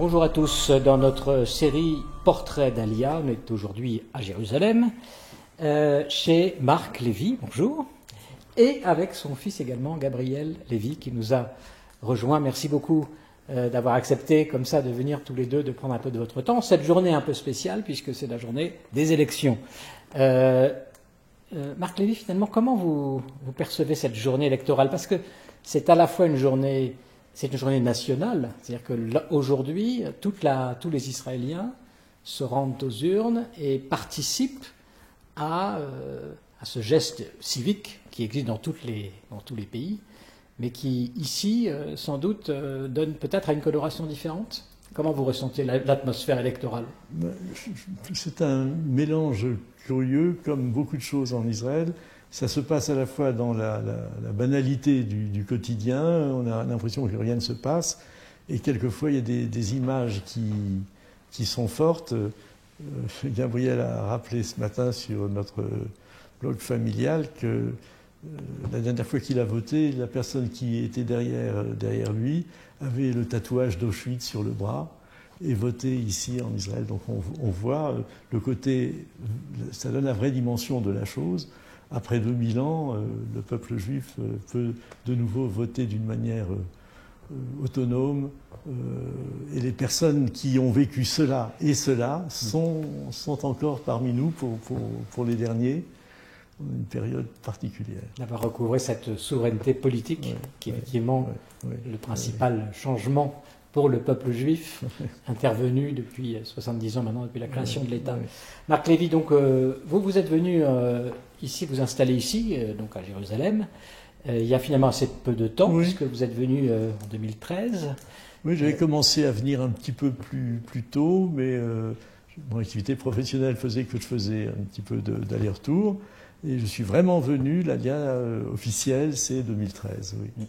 Bonjour à tous. Dans notre série Portrait d'Alia, on est aujourd'hui à Jérusalem, chez Marc Lévy, bonjour, et avec son fils également, Gabriel Lévy, qui nous a rejoint. Merci beaucoup d'avoir accepté comme ça de venir tous les deux, de prendre un peu de votre temps. Cette journée un peu spéciale, puisque c'est la journée des élections. Marc Lévy, finalement, comment vous percevez cette journée électorale? Parce que c'est à la fois une journée... C'est une journée nationale, c'est-à-dire qu'aujourd'hui, tous les Israéliens se rendent aux urnes et participent à ce geste civique qui existe dans tous les pays, mais qui, ici, sans doute, donne peut-être à une coloration différente. Comment vous ressentez l'atmosphère électorale? C'est un mélange curieux, comme beaucoup de choses en Israël. Ça se passe à la fois dans la banalité du quotidien, on a l'impression que rien ne se passe, et quelquefois il y a des images qui sont fortes. Gabriel a rappelé ce matin sur notre blog familial que la dernière fois qu'il a voté, la personne qui était derrière lui avait le tatouage d'Auschwitz sur le bras et votait ici en Israël. Donc on voit le côté, ça donne la vraie dimension de la chose. Après 2000 ans, le peuple juif peut de nouveau voter d'une manière autonome, et les personnes qui ont vécu cela et cela sont encore parmi nous pour les derniers, une période particulière. D'avoir recouvré cette souveraineté politique, qui est effectivement le principal changement pour le peuple juif, intervenu depuis 70 ans maintenant, depuis la création de l'État. Marc Lévy, donc, vous êtes venu ici, vous installer ici, donc à Jérusalem, il y a finalement assez peu de temps, puisque vous êtes venu en 2013. Oui, j'avais commencé à venir un petit peu plus tôt, mais mon activité professionnelle faisait que je faisais un petit peu d'aller-retour. Et je suis vraiment venu, l'Alia officielle, c'est 2013, oui.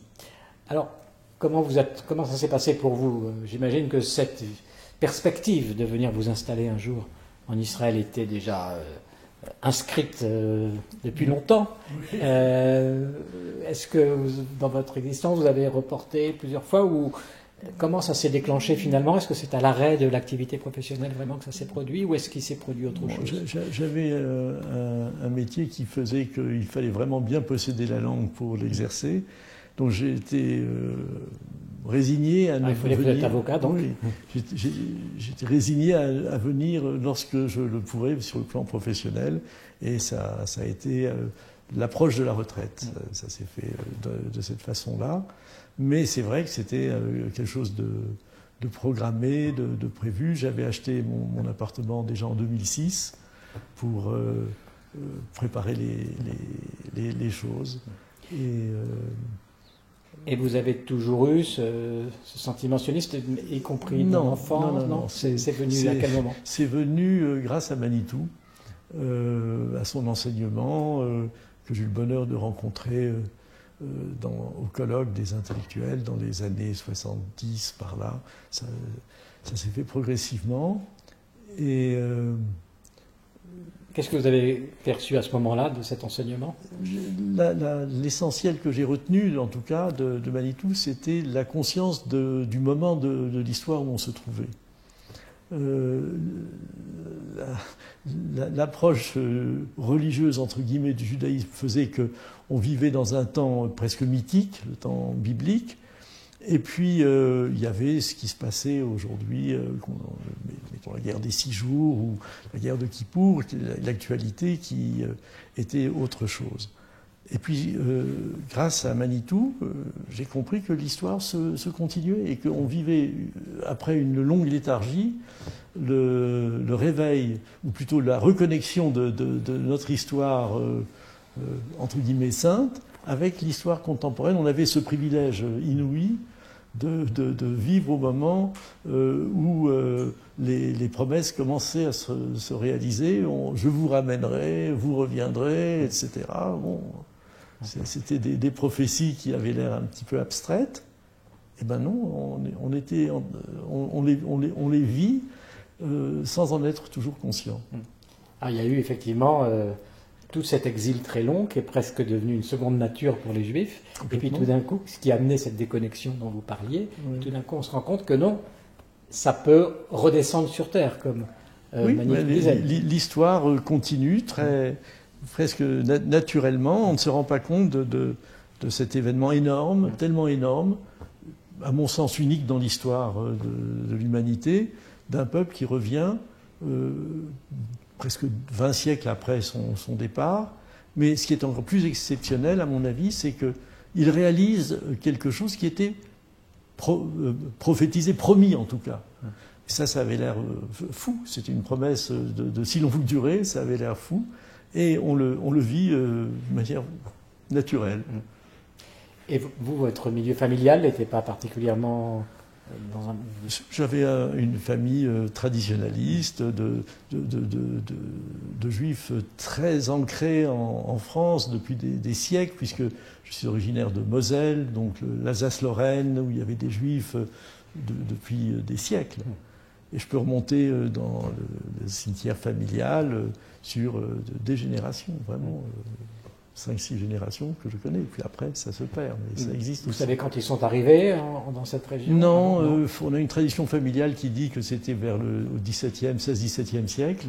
Alors, comment ça s'est passé pour vous? J'imagine que cette perspective de venir vous installer un jour en Israël était déjà inscrite depuis longtemps. Est-ce que dans votre existence, vous avez reporté plusieurs fois, ou comment ça s'est déclenché finalement? Est-ce que c'est à l'arrêt de l'activité professionnelle vraiment que ça s'est produit, ou est-ce qu'il s'est produit autre chose? J'avais un métier qui faisait qu'il fallait vraiment bien posséder la langue pour l'exercer. Donc j'ai été résigné à ne il fallait venir. être avocat, donc. Oui, j'étais résigné à venir lorsque je le pourrais sur le plan professionnel, et ça a été l'approche de la retraite. Ça s'est fait de cette façon-là. Mais c'est vrai que c'était quelque chose de programmé, de prévu. J'avais acheté mon appartement déjà en 2006 pour préparer les choses. Et vous avez toujours eu ce sentiment sioniste, y compris dans l'enfance? Non. C'est venu à quel moment? C'est venu grâce à Manitou, à son enseignement, que j'ai eu le bonheur de rencontrer au colloque des intellectuels dans les années 70, par là. Ça s'est fait progressivement. Et qu'est-ce que vous avez perçu à ce moment-là de cet enseignement? L'essentiel que j'ai retenu, en tout cas, de Manitou, c'était la conscience du moment de l'histoire où on se trouvait. L'approche religieuse, entre guillemets, du judaïsme faisait qu'on vivait dans un temps presque mythique, le temps biblique. Et puis, il y avait ce qui se passait aujourd'hui, mettons la guerre des 6 jours ou la guerre de Kippour, l'actualité qui était autre chose. Et puis, grâce à Manitou, j'ai compris que l'histoire se continuait et qu'on vivait, après une longue léthargie, le réveil, ou plutôt la reconnexion de notre histoire, entre guillemets, sainte, avec l'histoire contemporaine. On avait ce privilège inouï de vivre au moment où les promesses commençaient à se réaliser. Je vous ramènerai, vous reviendrez, etc. Bon, c'était des prophéties qui avaient l'air un petit peu abstraites. Eh ben non, on les vit sans en être toujours conscient. Ah, il y a eu effectivement tout cet exil très long qui est presque devenu une seconde nature pour les Juifs. Et puis tout d'un coup, ce qui a amené cette déconnexion dont vous parliez, tout d'un coup on se rend compte que non, ça peut redescendre sur Terre, comme Oui, Manitou disait. l'histoire continue presque naturellement. On ne se rend pas compte de cet événement énorme, tellement énorme, à mon sens unique dans l'histoire de l'humanité, d'un peuple qui revient presque 20 siècles après son départ. Mais ce qui est encore plus exceptionnel, à mon avis, c'est qu'il réalise quelque chose qui était prophétisé, promis en tout cas. Ça avait l'air fou. C'était une promesse de si longue durée, ça avait l'air fou. Et on le vit de manière naturelle. Et vous, votre milieu familial n'était pas particulièrement dans un... J'avais une famille traditionnaliste de juifs très ancrés en France depuis des siècles, puisque je suis originaire de Moselle, donc l'Alsace-Lorraine, où il y avait des juifs depuis des siècles. Et je peux remonter dans le cimetière familial sur des générations, vraiment 5-6 générations que je connais. Et puis après, ça se perd, mais ça existe Vous aussi. savez quand ils sont arrivés dans cette région? Non, on a une tradition familiale qui dit que c'était vers le 16-17e siècle,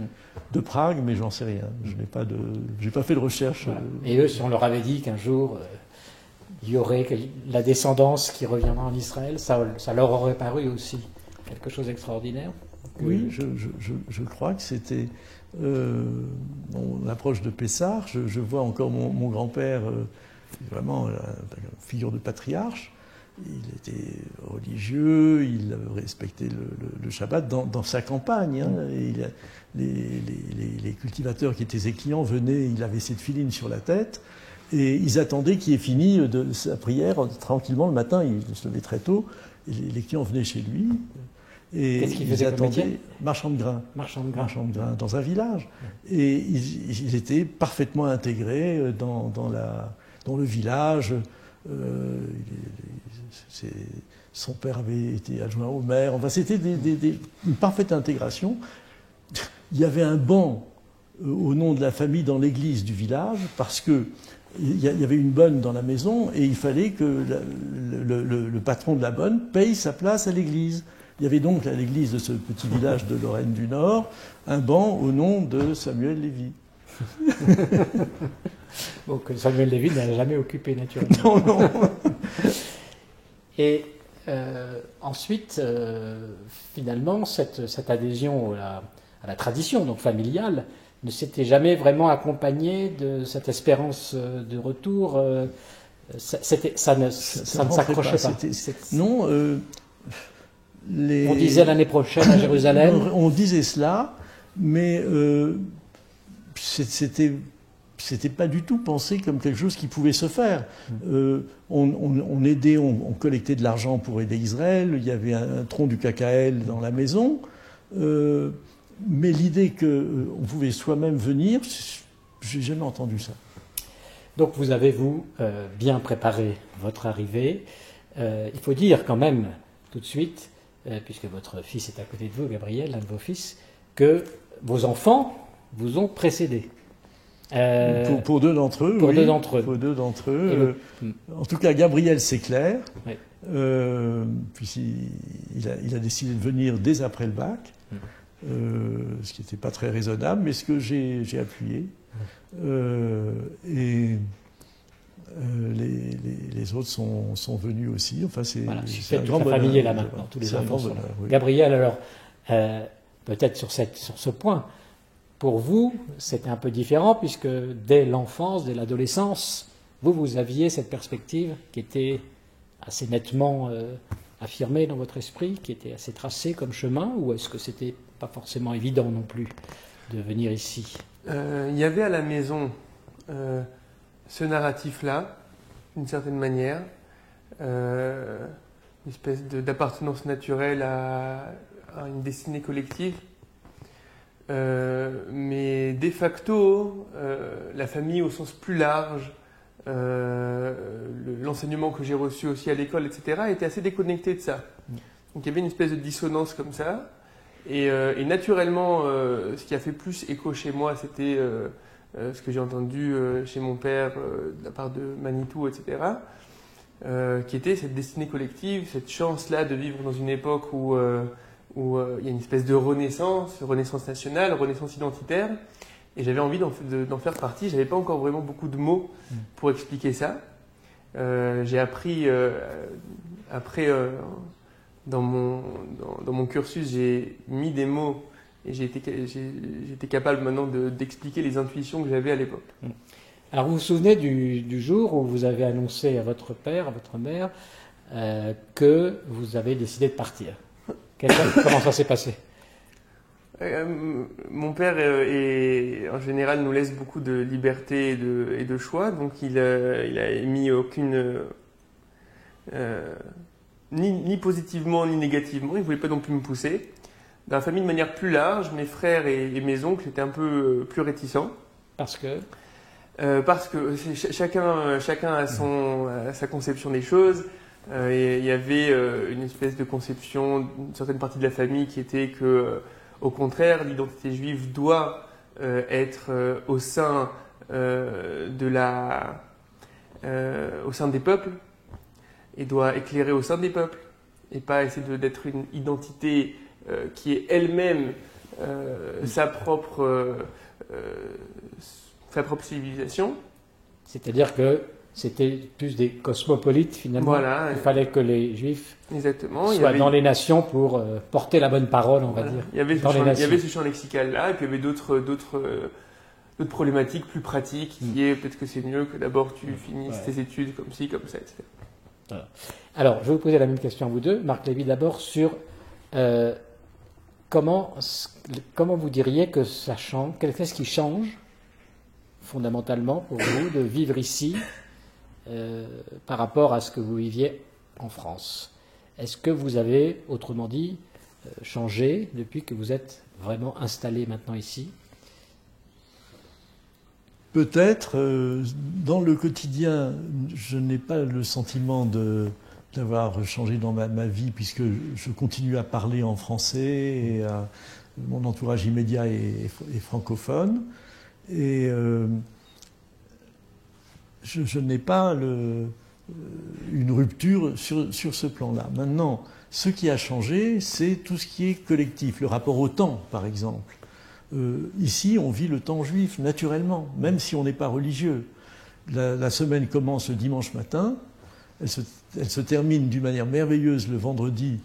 de Prague, mais j'en sais rien. Je n'ai pas fait de recherche. Voilà. Et eux, si on leur avait dit qu'un jour, il y aurait la descendance qui reviendra en Israël, ça leur aurait paru aussi quelque chose d'extraordinaire. Oui, je crois que c'était... on approche de Pessah, je vois encore mon grand-père, vraiment la figure de patriarche. Il était religieux, il respectait le Shabbat dans sa campagne. Hein, et les cultivateurs qui étaient ses clients venaient, il avait cette filine sur la tête, et ils attendaient qu'il ait fini de sa prière tranquillement le matin. Il se levait très tôt, et les clients venaient chez lui. Et qu'est-ce qu'il ils faisait comme attendaient métier? Marchand de grains. Marchand de grains. Marchand de grains, dans un village. Et il était parfaitement intégré dans le village. Son père avait été adjoint au maire. Enfin, c'était une parfaite intégration. Il y avait un banc au nom de la famille dans l'église du village parce que il y avait une bonne dans la maison et il fallait que le patron de la bonne paye sa place à l'église. Il y avait donc à l'église de ce petit village de Lorraine du Nord un banc au nom de Samuel Lévy. Bon, que Samuel Lévy n'a jamais occupé naturellement. Non, non. Et ensuite, finalement, cette adhésion à la tradition donc familiale ne s'était jamais vraiment accompagnée de cette espérance de retour. Ça ne s'accrochait pas. Non. On disait l'année prochaine à Jérusalem. On disait cela, mais c'était pas du tout pensé comme quelque chose qui pouvait se faire. On aidait, on collectait de l'argent pour aider Israël. Il y avait un tronc du KKL dans la maison, mais l'idée qu'on pouvait soi-même venir, j'ai jamais entendu ça. Donc vous avez bien préparé votre arrivée. Il faut dire quand même tout de suite, puisque votre fils est à côté de vous, Gabriel, l'un de vos fils, que vos enfants vous ont précédé. Pour deux d'entre eux, pour oui. Deux d'entre eux. Pour deux d'entre eux. En tout cas, Gabriel, c'est clair. Oui. Puisqu'il a décidé de venir dès après le bac, ce qui n'était pas très raisonnable, mais ce que j'ai appuyé. Les autres sont venus aussi. Enfin, c'est un grand bonheur. La famille est là maintenant, tous les enfants sont là. Oui. Gabriel, alors, peut-être sur ce point, pour vous, c'était un peu différent, puisque dès l'enfance, dès l'adolescence, vous aviez cette perspective qui était assez nettement affirmée dans votre esprit, qui était assez tracée comme chemin, ou est-ce que c'était pas forcément évident non plus de venir ici? Il y avait à la maison ce narratif-là, d'une certaine manière, une espèce d'appartenance naturelle à une destinée collective. Mais de facto, la famille au sens plus large, l'enseignement que j'ai reçu aussi à l'école, etc., était assez déconnecté de ça. Donc il y avait une espèce de dissonance comme ça. Et naturellement, ce qui a fait plus écho chez moi, c'était ce que j'ai entendu chez mon père de la part de Manitou, etc., qui était cette destinée collective, cette chance-là de vivre dans une époque où où il y a une espèce de renaissance nationale, renaissance identitaire, et j'avais envie d'en faire partie. J'avais pas encore vraiment beaucoup de mots pour expliquer ça. J'ai appris après dans mon cursus, j'ai mis des mots et j'étais capable maintenant d'expliquer les intuitions que j'avais à l'époque. Alors vous vous souvenez du jour où vous avez annoncé à votre père, à votre mère, que vous avez décidé de partir? Comment ça s'est passé? Mon père en général nous laisse beaucoup de liberté et de choix, donc il a émis aucune ni positivement ni négativement. Il voulait pas non plus me pousser. Dans la famille de manière plus large, mes frères et mes oncles étaient un peu plus réticents. Parce que chacun a sa conception des choses. Il y avait une espèce de conception d'une certaine partie de la famille qui était que, au contraire, l'identité juive doit être au sein au sein des peuples et doit éclairer au sein des peuples et pas essayer d'être une identité qui est elle-même sa propre civilisation. C'est-à-dire que c'était plus des cosmopolites finalement. Voilà. Il fallait que les Juifs Exactement. soient dans les nations pour porter la bonne parole, on va dire. Il y avait ce champ lexical-là, et puis il y avait d'autres problématiques plus pratiques, qui est peut-être que c'est mieux que d'abord tu finisses tes études comme ci, comme ça, etc. Voilà. Alors, je vais vous poser la même question à vous deux. Marc Lévy, d'abord, sur comment vous diriez que ça change, qu'est-ce qui change fondamentalement pour vous de vivre ici par rapport à ce que vous viviez en France? Est-ce que vous avez, autrement dit, changé depuis que vous êtes vraiment installé maintenant ici? Peut-être. Dans le quotidien, je n'ai pas le sentiment d'avoir changé dans ma vie, puisque je continue à parler en français et mon entourage immédiat est francophone. Et je n'ai pas une rupture sur ce plan-là. Maintenant, ce qui a changé, c'est tout ce qui est collectif, le rapport au temps, par exemple. Ici, on vit le temps juif, naturellement, même si on n'est pas religieux. La semaine commence le dimanche matin, elle se termine d'une manière merveilleuse le vendredi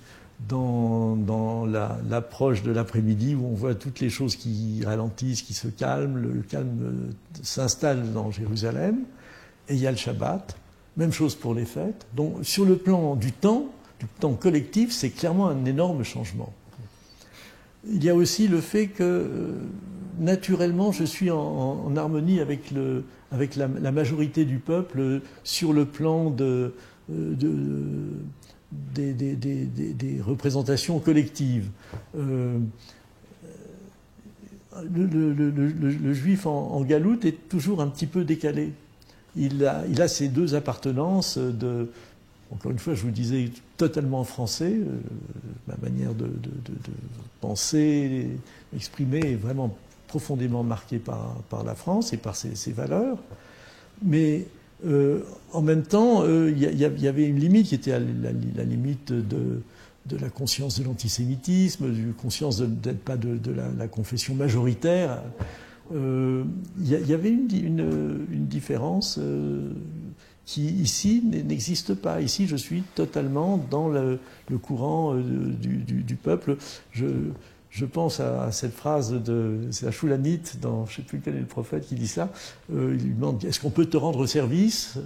dans l'approche de l'après-midi, où on voit toutes les choses qui ralentissent, qui se calment, le calme s'installe dans Jérusalem, et il y a le Shabbat, même chose pour les fêtes. Donc sur le plan du temps collectif, c'est clairement un énorme changement. Il y a aussi le fait que, naturellement, je suis en harmonie avec la majorité du peuple sur le plan des représentations collectives. Le juif en galoute est toujours un petit peu décalé. Il a ces deux appartenances encore une fois, je vous disais, totalement français. Ma manière de penser, d'exprimer est vraiment profondément marquée par la France et par ses valeurs. Mais en même temps, il y avait une limite qui était la limite de la conscience de l'antisémitisme, de la conscience d'être pas de la confession majoritaire. Il y avait une différence qui ici n'existe pas. Ici, je suis totalement dans le courant du peuple. Je pense à cette phrase c'est la Choulanite, dans je ne sais plus quel est le prophète qui dit ça. Il lui demande, est-ce qu'on peut te rendre service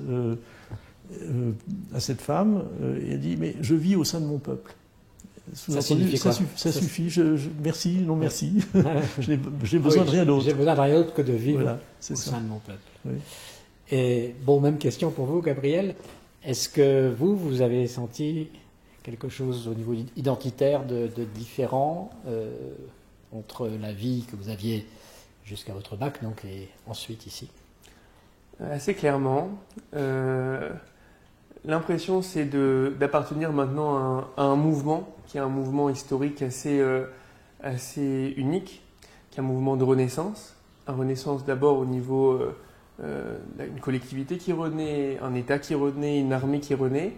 à cette femme? Et elle dit, mais je vis au sein de mon peuple. Ça signifie quoi? Ça suffit. Merci, non merci. J'ai besoin de rien d'autre. J'ai besoin de rien d'autre que de vivre au ça. sein de mon peuple. Oui. Et bon, même question pour vous, Gabriel. Est-ce que vous avez senti quelque chose au niveau identitaire de différent entre la vie que vous aviez jusqu'à votre bac, donc, et ensuite ici? Assez clairement. L'impression, c'est d'appartenir maintenant à un mouvement, qui est un mouvement historique assez unique, qui est un mouvement de renaissance. Un renaissance d'abord au niveau une collectivité qui renaît, un État qui renaît, une armée qui renaît,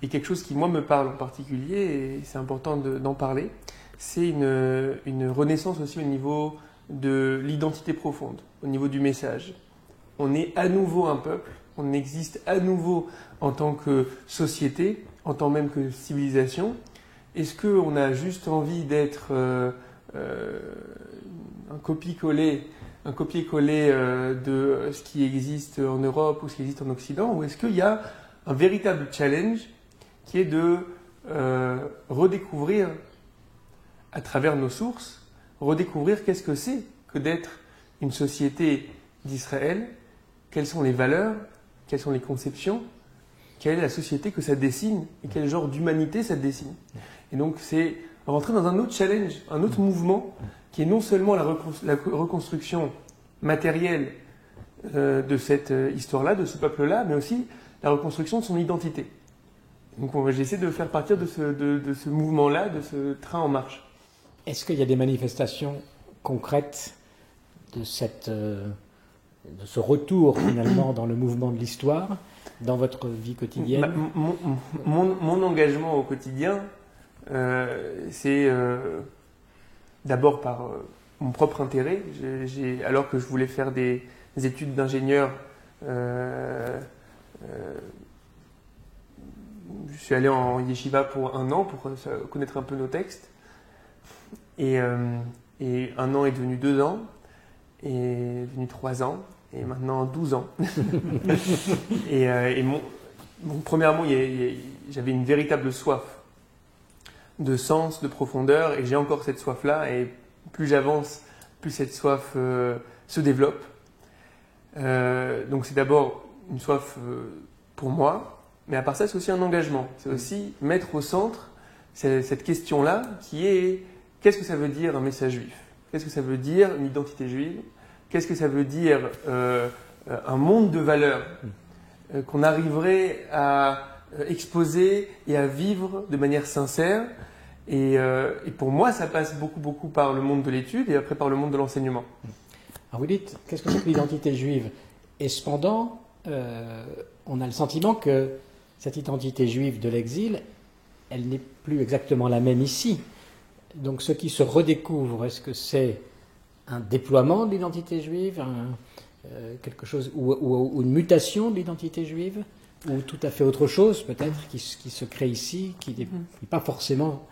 et quelque chose qui, moi, me parle en particulier, et c'est important d'en parler, c'est une renaissance aussi au niveau de l'identité profonde, au niveau du message. On est à nouveau un peuple, on existe à nouveau en tant que société, en tant même que civilisation. Est-ce qu'on a juste envie d'être un copier-coller de ce qui existe en Europe ou ce qui existe en Occident, ou est-ce qu'il y a un véritable challenge qui est de redécouvrir à travers nos sources, redécouvrir qu'est-ce que c'est que d'être une société d'Israël, quelles sont les valeurs, quelles sont les conceptions, quelle est la société que ça dessine et quel genre d'humanité ça dessine. Et donc c'est rentrer dans un autre challenge, un autre mouvement qui est non seulement la reconstruction matérielle de cette histoire-là, de ce peuple-là, mais aussi la reconstruction de son identité. Donc j'essaie de faire partir de ce mouvement-là, de ce train en marche. Est-ce qu'il y a des manifestations concrètes de ce retour finalement dans le mouvement de l'histoire, dans votre vie quotidienne? Mon engagement au quotidien, c'est d'abord par mon propre intérêt. Alors que je voulais faire des études d'ingénieur, je suis allé en yeshiva pour 1 an pour connaître un peu nos textes. Et 1 an est devenu 2 ans, et devenu 3 ans, et maintenant 12 ans. Premièrement, j'avais une véritable soif de sens, de profondeur, et j'ai encore cette soif-là, et plus j'avance, plus cette soif se développe. Donc c'est d'abord une soif pour moi, mais à part ça, c'est aussi un engagement. C'est aussi mettre au centre cette question-là qui est: qu'est-ce que ça veut dire un message juif? Qu'est-ce que ça veut dire une identité juive? Qu'est-ce que ça veut dire un monde de valeurs qu'on arriverait à exposer et à vivre de manière sincère? Et pour moi, ça passe beaucoup par le monde de l'étude et après par le monde de l'enseignement. Alors vous dites, qu'est-ce que c'est que l'identité juive? Et cependant, on a le sentiment que cette identité juive de l'exil, elle n'est plus exactement la même ici. Donc ce qui se redécouvre, est-ce que c'est un déploiement de l'identité juive, quelque chose, ou une mutation de l'identité juive, ou tout à fait autre chose peut-être qui se crée ici, qui n'est pas forcément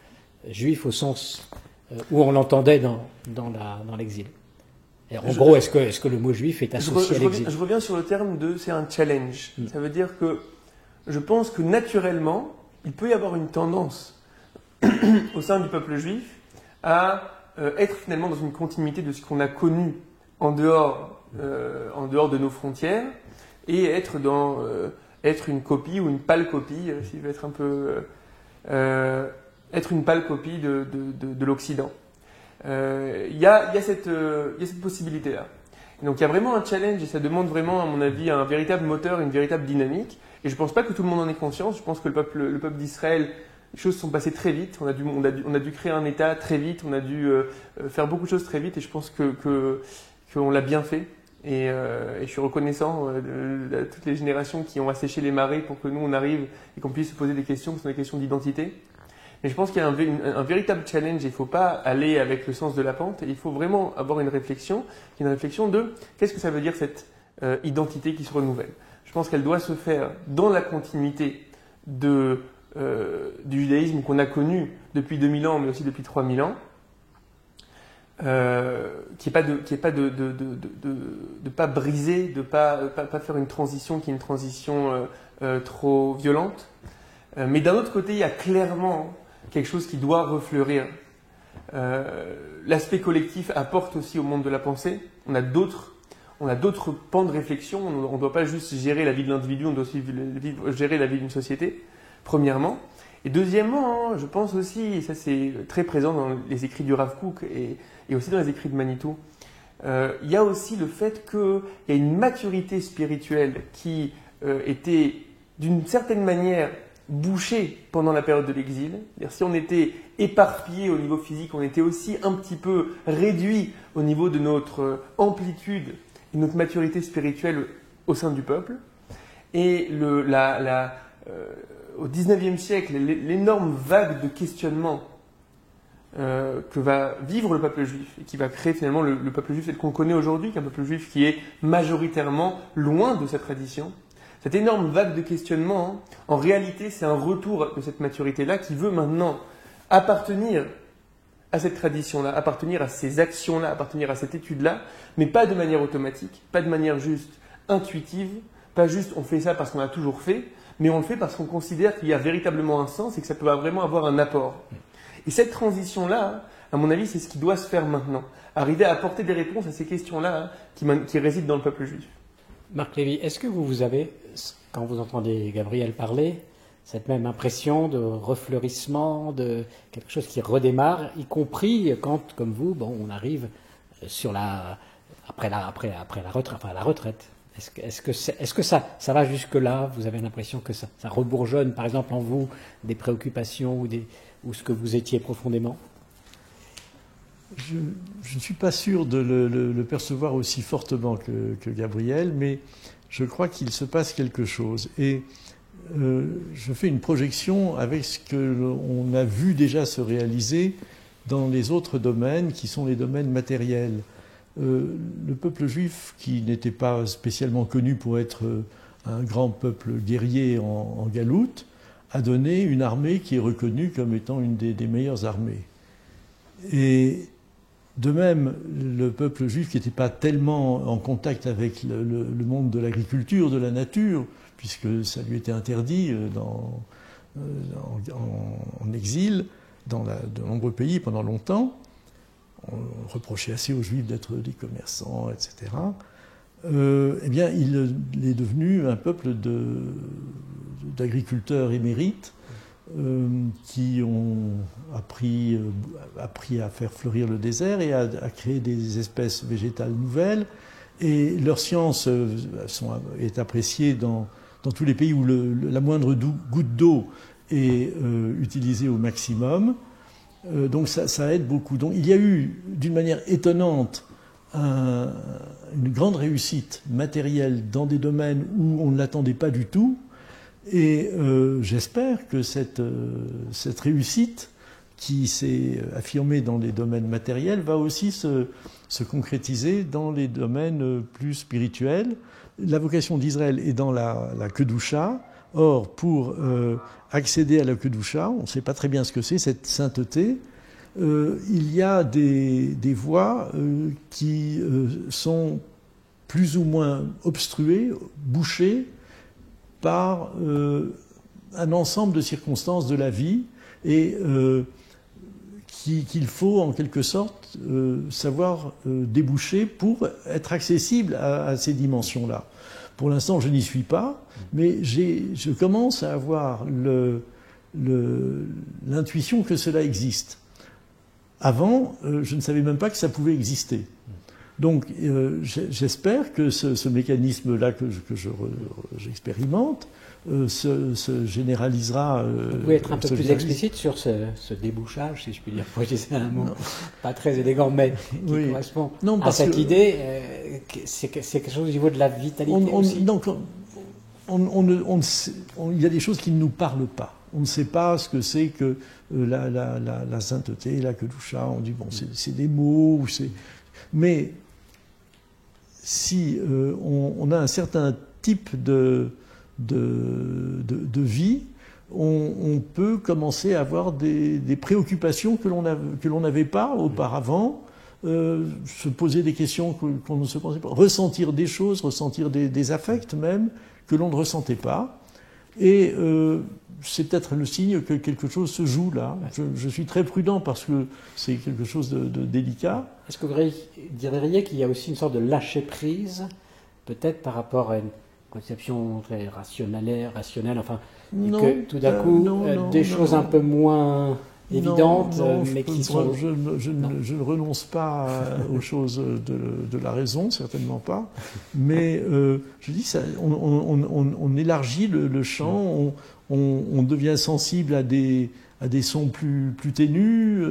juif au sens où on l'entendait dans l'exil? En gros, est-ce que le mot juif est associé à l'exil? Je reviens sur le terme c'est un challenge. Ça veut dire que je pense que naturellement, il peut y avoir une tendance au sein du peuple juif à être finalement dans une continuité de ce qu'on a connu en dehors de nos frontières et être une copie ou une pâle copie, si je veux être un peu être une pâle copie de l'Occident. Il y a cette possibilité-là. Donc il y a vraiment un challenge et ça demande vraiment, à mon avis, un véritable moteur, une véritable dynamique. Et je ne pense pas que tout le monde en ait conscience. Je pense que le peuple d'Israël, les choses sont passées très vite. On a dû créer un État très vite. On a dû faire beaucoup de choses très vite. Et je pense qu'on l'a bien fait. Et je suis reconnaissant de toutes les générations qui ont asséché les marées pour que nous on arrive et qu'on puisse se poser des questions qui sont des questions d'identité. Mais je pense qu'il y a un véritable challenge. Il ne faut pas aller avec le sens de la pente. Il faut vraiment avoir une réflexion, qui est une réflexion de qu'est-ce que ça veut dire cette identité qui se renouvelle. Je pense qu'elle doit se faire dans la continuité du judaïsme qu'on a connu depuis 2000 ans, mais aussi depuis 3000 ans, qui est pas de pas briser, de pas faire une transition qui est une transition trop violente. Mais d'un autre côté, il y a clairement quelque chose qui doit refleurir. L'aspect collectif apporte aussi au monde de la pensée. On a d'autres pans de réflexion. On ne doit pas juste gérer la vie de l'individu, on doit aussi gérer la vie d'une société, premièrement. Et deuxièmement, je pense aussi, et ça c'est très présent dans les écrits du Rav Kook et aussi dans les écrits de Manitou, il y a aussi le fait qu'il y a une maturité spirituelle qui était d'une certaine manière bouchée pendant la période de l'exil. C'est-à-dire, si on était éparpillé au niveau physique, on était aussi un petit peu réduit au niveau de notre amplitude et notre maturité spirituelle au sein du peuple. Et au XIXe siècle, l'énorme vague de questionnement que va vivre le peuple juif et qui va créer finalement le peuple juif tel qu'on le connaît aujourd'hui, qu'un peuple juif qui est majoritairement loin de sa tradition. Cette énorme vague de questionnement, en réalité, c'est un retour de cette maturité-là qui veut maintenant appartenir à cette tradition-là, appartenir à ces actions-là, appartenir à cette étude-là, mais pas de manière automatique, pas de manière juste intuitive, pas juste on fait ça parce qu'on l'a toujours fait, mais on le fait parce qu'on considère qu'il y a véritablement un sens et que ça peut vraiment avoir un apport. Et cette transition-là, à mon avis, c'est ce qui doit se faire maintenant. Arriver à apporter des réponses à ces questions-là qui résident dans le peuple juif. Marc Lévy, est-ce que vous avez, quand vous entendez Gabriel parler, cette même impression de refleurissement, de quelque chose qui redémarre, y compris quand, comme vous, on arrive après la retraite. Est-ce que ça va jusque-là? Vous avez l'impression que ça rebourgeonne, par exemple, en vous, des préoccupations ou ce que vous étiez profondément? Je ne suis pas sûr de le percevoir aussi fortement que Gabriel, mais je crois qu'il se passe quelque chose. Et je fais une projection avec ce qu'on a vu déjà se réaliser dans les autres domaines qui sont les domaines matériels. Le peuple juif, qui n'était pas spécialement connu pour être un grand peuple guerrier en galoute, a donné une armée qui est reconnue comme étant une des meilleures armées. Et de même, le peuple juif qui n'était pas tellement en contact avec le monde de l'agriculture, de la nature, puisque ça lui était interdit en exil dans de nombreux pays pendant longtemps, on reprochait assez aux Juifs d'être des commerçants, etc. Eh bien, il est devenu un peuple d'agriculteurs émérites qui ont appris à faire fleurir le désert et à créer des espèces végétales nouvelles. Et leur science est appréciée dans tous les pays où la moindre goutte d'eau est utilisée au maximum. Donc ça aide beaucoup. Donc il y a eu, d'une manière étonnante, une grande réussite matérielle dans des domaines où on ne l'attendait pas du tout. Et j'espère que cette réussite qui s'est affirmée dans les domaines matériels va aussi se concrétiser dans les domaines plus spirituels. La vocation d'Israël est dans la Kedusha. Or, pour accéder à la Kedusha, on ne sait pas très bien ce que c'est, cette sainteté, il y a des voies qui sont plus ou moins obstruées, bouchées, par un ensemble de circonstances de la vie et qu'il faut en quelque sorte savoir déboucher pour être accessible à ces dimensions-là. Pour l'instant, je n'y suis pas, mais je commence à avoir l'intuition que cela existe. Avant, je ne savais même pas que ça pouvait exister. Donc, j'espère que ce mécanisme-là que j'expérimente se généralisera. Vous pouvez être un peu plus explicite sur ce débouchage, si je puis dire, pour utiliser un mot pas très élégant, mais qui correspond à cette idée. C'est quelque chose au niveau de la vitalité aussi. Donc, il y a des choses qui ne nous parlent pas. On ne sait pas ce que c'est que la sainteté, la kedusha. On dit, bon, c'est des mots, mais si on a un certain type de vie, on peut commencer à avoir des préoccupations que l'on n'avait pas auparavant, se poser des questions qu'on ne se posait pas, ressentir des choses, ressentir des affects même que l'on ne ressentait pas. Et c'est peut-être le signe que quelque chose se joue là. Je suis très prudent parce que c'est quelque chose de délicat. Est-ce que vous diriez qu'il y a aussi une sorte de lâcher-prise, peut-être par rapport à une conception très rationnelle, enfin, non, et que tout d'un coup, des choses un peu moins évidentes, mais qui sont... Je ne renonce pas aux choses de la raison, certainement pas. Mais je dis, on élargit le champ, on devient sensible à des sons plus ténus,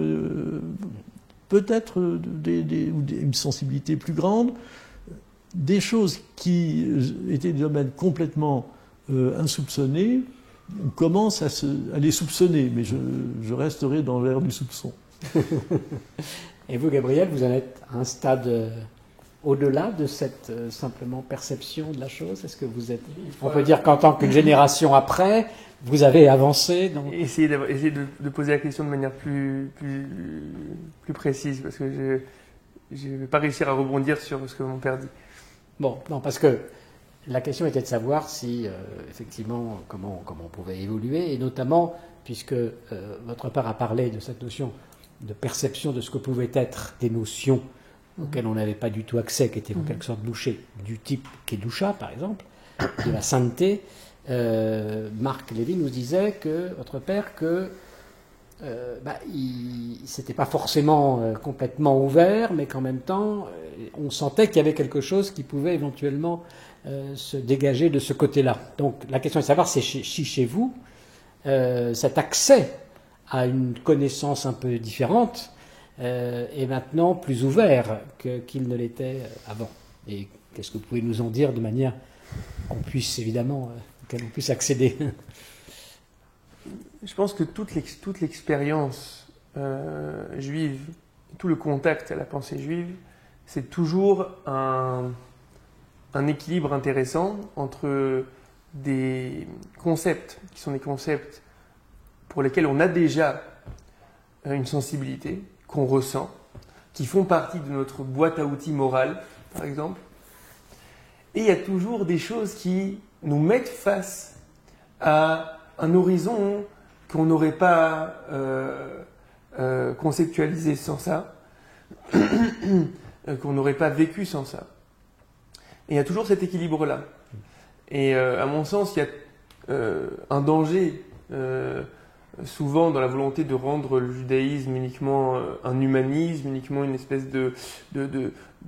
peut-être une sensibilité plus grande. Des choses qui étaient des domaines complètement insoupçonnés, on commence à les soupçonner, mais je resterai dans l'ère du soupçon. Et vous, Gabriel, vous en êtes à un stade au-delà de cette simplement perception de la chose? Est-ce que vous êtes... On peut dire qu'en tant qu'une génération après, vous avez avancé dans... Essayer de poser la question de manière plus précise, parce que je ne vais pas réussir à rebondir sur ce que mon père dit. Bon, non, parce que la question était de savoir si, effectivement, comment on pouvait évoluer, et notamment, puisque votre père a parlé de cette notion de perception de ce que pouvaient être des notions auxquelles on n'avait pas du tout accès, qui étaient en quelque sorte douchées, du type Kedusha, par exemple, de la sainteté. Marc Lévy nous disait que votre père c'était pas forcément complètement ouvert, mais qu'en même temps on sentait qu'il y avait quelque chose qui pouvait éventuellement se dégager de ce côté-là. Donc la question est de savoir si chez vous cet accès à une connaissance un peu différente est maintenant plus ouvert qu'il ne l'était avant. Et qu'est-ce que vous pouvez nous en dire de manière qu'on puisse évidemment auquel on puisse accéder? Je pense que toute l'expérience juive, tout le contact à la pensée juive, c'est toujours un équilibre intéressant entre des concepts qui sont des concepts pour lesquels on a déjà une sensibilité, qu'on ressent, qui font partie de notre boîte à outils morale, par exemple. Et il y a toujours des choses qui nous mettent face à un horizon qu'on n'aurait pas conceptualisé sans ça, qu'on n'aurait pas vécu sans ça. Et il y a toujours cet équilibre-là. Et à mon sens, il y a un danger souvent dans la volonté de rendre le judaïsme uniquement un humanisme, uniquement une espèce de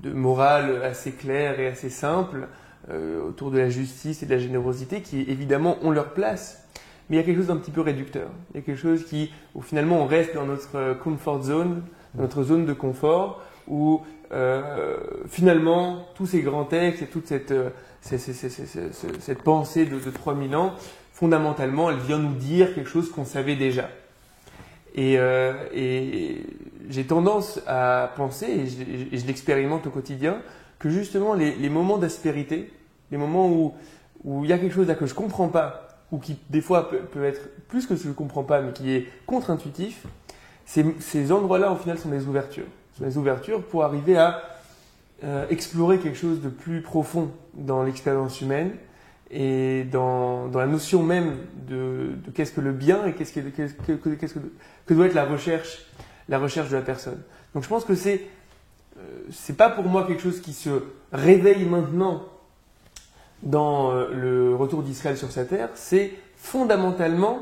morale assez claire et assez simple autour de la justice et de la générosité qui évidemment ont leur place. Mais il y a quelque chose d'un petit peu réducteur. Il y a quelque chose où finalement on reste dans notre comfort zone, dans notre zone de confort, où finalement tous ces grands textes et toute cette pensée de 3000 ans, fondamentalement, elle vient nous dire quelque chose qu'on savait déjà. Et j'ai tendance à penser, et je l'expérimente au quotidien, que justement les moments d'aspérité, les moments où il y a quelque chose là que je ne comprends pas, ou qui des fois peut être plus que ce que je ne comprends pas, mais qui est contre-intuitif, ces endroits-là au final sont des ouvertures. Ce sont des ouvertures pour arriver à explorer quelque chose de plus profond dans l'expérience humaine et dans la notion même de qu'est-ce que le bien et que doit être la recherche de la personne. Donc je pense que c'est pas pour moi quelque chose qui se réveille maintenant dans le retour d'Israël sur sa terre, c'est fondamentalement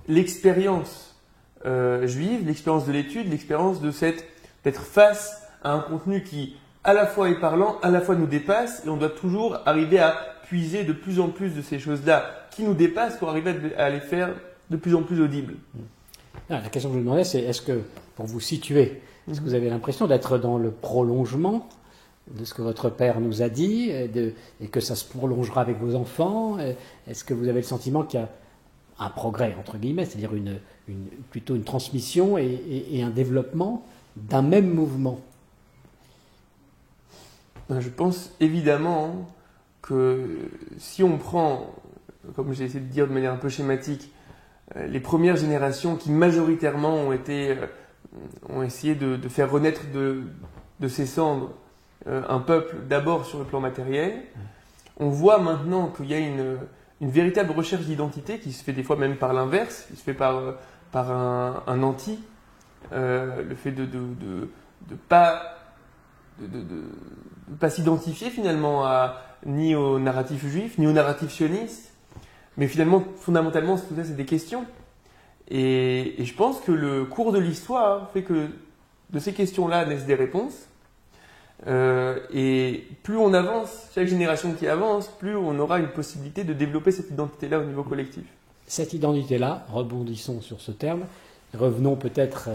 l'expérience juive, l'expérience de l'étude, l'expérience d'être face à un contenu qui à la fois est parlant, à la fois nous dépasse, et on doit toujours arriver à puiser de plus en plus de ces choses-là qui nous dépassent pour arriver à les faire de plus en plus audibles. La question que je me demandais, c'est est-ce que, pour vous situer, est-ce que vous avez l'impression d'être dans le prolongement de ce que votre père nous a dit et que ça se prolongera avec vos enfants? Est-ce que vous avez le sentiment qu'il y a un progrès, entre guillemets, c'est-à-dire plutôt une transmission et un développement d'un même mouvement? Je pense évidemment que si on prend, comme j'ai essayé de dire de manière un peu schématique, les premières générations qui majoritairement ont essayé de faire renaître de ses cendres un peuple d'abord sur le plan matériel, on voit maintenant qu'il y a une véritable recherche d'identité qui se fait des fois même par l'inverse, qui se fait par un anti, le fait de pas s'identifier finalement ni au narratif juif, ni au narratif sioniste, mais finalement, fondamentalement, tout ça, c'est des questions. Et je pense que le cours de l'histoire fait que de ces questions-là naissent des réponses. Et plus on avance, chaque génération qui avance, plus on aura une possibilité de développer cette identité-là au niveau collectif. Cette identité-là, rebondissons sur ce terme, revenons peut-être,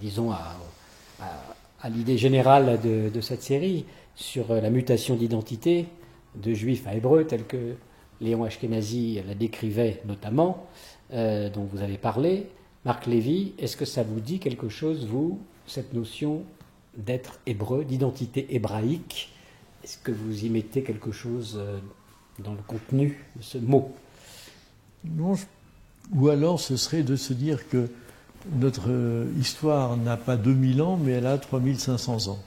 disons, à l'idée générale de cette série, sur la mutation d'identité de juif à hébreu, telle que Léon Ashkenazi la décrivait notamment, dont vous avez parlé. Marc Lévy, est-ce que ça vous dit quelque chose, vous, cette notion d'être hébreu, d'identité hébraïque? Est-ce que vous y mettez quelque chose dans le contenu de ce mot? Non, ou alors ce serait de se dire que notre histoire n'a pas 2000 ans, mais elle a 3500 ans.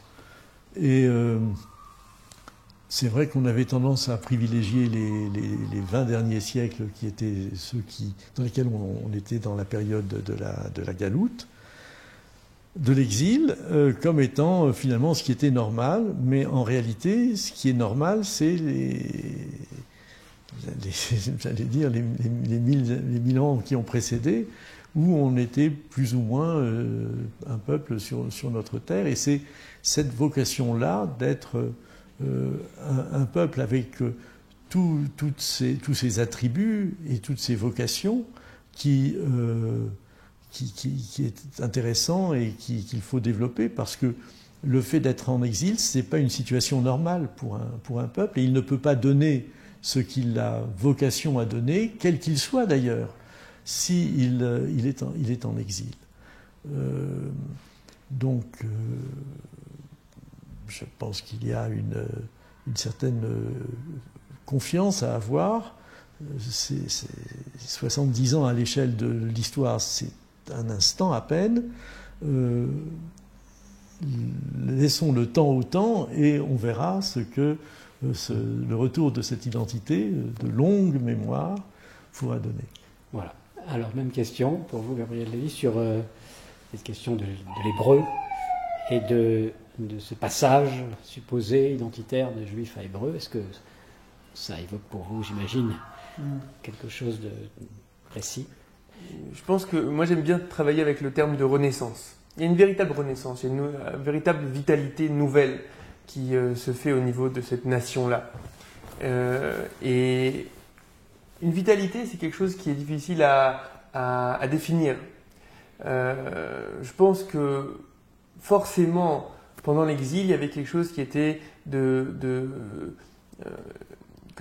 Et c'est vrai qu'on avait tendance à privilégier les 20 derniers siècles qui étaient ceux dans lesquels on était dans la période de la galoute, de l'exil, comme étant finalement ce qui était normal. Mais en réalité, ce qui est normal, c'est j'allais dire les 1000 ans qui ont précédé, où on était plus ou moins un peuple sur notre terre. Et c'est cette vocation-là d'être un peuple avec tous ces attributs et toutes ces vocations qui est intéressant et qu'il faut développer, parce que le fait d'être en exil, ce n'est pas une situation normale pour un peuple, et il ne peut pas donner ce qu'il a vocation à donner, quel qu'il soit d'ailleurs, s'il est en exil. Donc, je pense qu'il y a une certaine confiance à avoir. 70 ans à l'échelle de l'histoire, c'est un instant à peine. Laissons le temps au temps et on verra ce que le retour de cette identité, de longue mémoire, pourra donner. Voilà. Alors, même question pour vous, Gabriel Lévy, sur cette question de l'hébreu et de ce passage supposé identitaire de juif à hébreu. Est-ce que ça évoque pour vous, j'imagine, quelque chose de précis? Je pense que moi j'aime bien travailler avec le terme de renaissance. Il y a une véritable renaissance, il y a une véritable vitalité nouvelle qui se fait au niveau de cette nation-là. Et une vitalité, c'est quelque chose qui est difficile à définir. Je pense que forcément, pendant l'exil, il y avait quelque chose qui était comme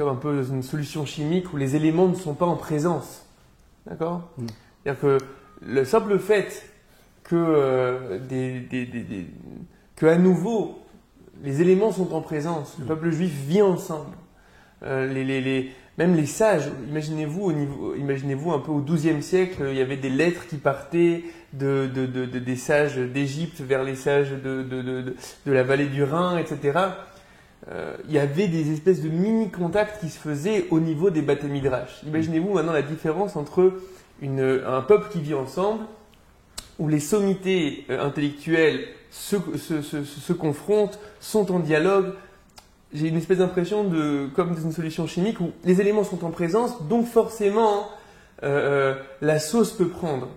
un peu une solution chimique où les éléments ne sont pas en présence. D'accord ? C'est-à-dire que le simple fait que à nouveau les éléments sont en présence, le peuple juif vit ensemble. Même les sages, imaginez-vous un peu au XIIe siècle, il y avait des lettres qui partaient des sages d'Égypte vers les sages de la vallée du Rhin, etc. Il y avait des espèces de mini-contacts qui se faisaient au niveau des Beth Midrash. Imaginez-vous maintenant la différence entre un peuple qui vit ensemble, où les sommités intellectuelles se confrontent, sont en dialogue. J'ai une espèce d'impression comme dans une solution chimique où les éléments sont en présence, donc forcément la sauce peut prendre.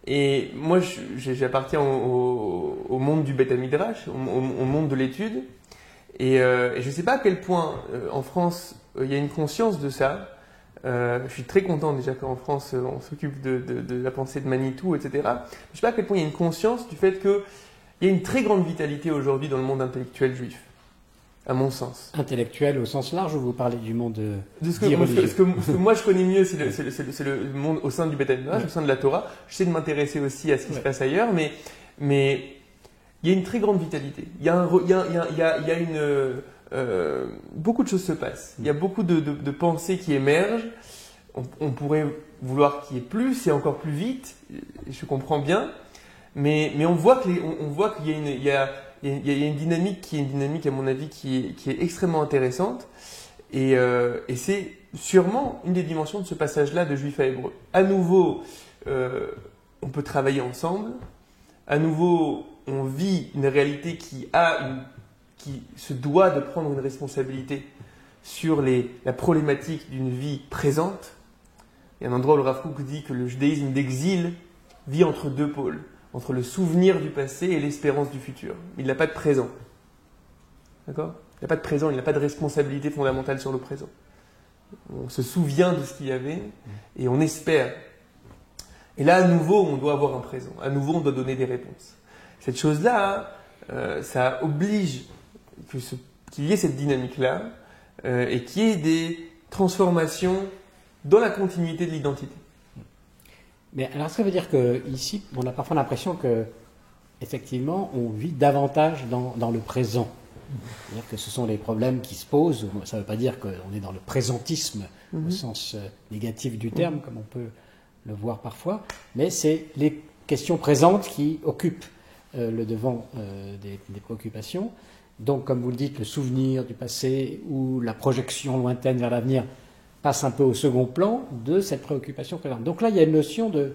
Et moi, j'appartiens au monde du Beth Midrash, au monde de l'étude. Et je ne sais pas à quel point en France il y a une conscience de ça. Je suis très content déjà qu'en France on s'occupe de la pensée de Manitou, etc. Je ne sais pas à quel point il y a une conscience du fait qu'il y a une très grande vitalité aujourd'hui dans le monde intellectuel juif, à mon sens. Intellectuel au sens large, ou vous parlez du monde ce que moi je connais mieux, c'est le monde au sein du Beth Midrash, au sein de la Torah. J'essaie de m'intéresser aussi à ce qui se passe ailleurs, mais il y a une très grande vitalité. Il y a beaucoup de choses se passent. Il y a beaucoup de pensées qui émergent. On pourrait vouloir qu'il y ait plus et encore plus vite. Je comprends bien, mais on voit qu'il y a une dynamique qui est une dynamique, à mon avis, qui est extrêmement intéressante. Et c'est sûrement une des dimensions de ce passage-là de juif à hébreu. À nouveau, on peut travailler ensemble. À nouveau, on vit une réalité qui se doit de prendre une responsabilité sur la problématique d'une vie présente. Il y a un endroit où le Rav Kook dit que le judaïsme d'exil vit entre deux pôles, entre le souvenir du passé et l'espérance du futur. Il n'a pas de présent. D'accord ? Il n'a pas de présent, il n'a pas de responsabilité fondamentale sur le présent. On se souvient de ce qu'il y avait et on espère. Et là, à nouveau, on doit avoir un présent. À nouveau, on doit donner des réponses. Cette chose-là, ça oblige qu'il y ait cette dynamique-là et qu'il y ait des transformations dans la continuité de l'identité. Mais alors, ça veut dire qu'ici, on a parfois l'impression que, effectivement, on vit davantage dans le présent. C'est-à-dire que ce sont les problèmes qui se posent. Ça ne veut pas dire qu'on est dans le présentisme au sens négatif du terme, comme on peut le voir parfois, mais c'est les questions présentes qui occupent le devant des préoccupations. Donc, comme vous le dites, le souvenir du passé ou la projection lointaine vers l'avenir passe un peu au second plan de cette préoccupation présente. Donc là, il y a une notion de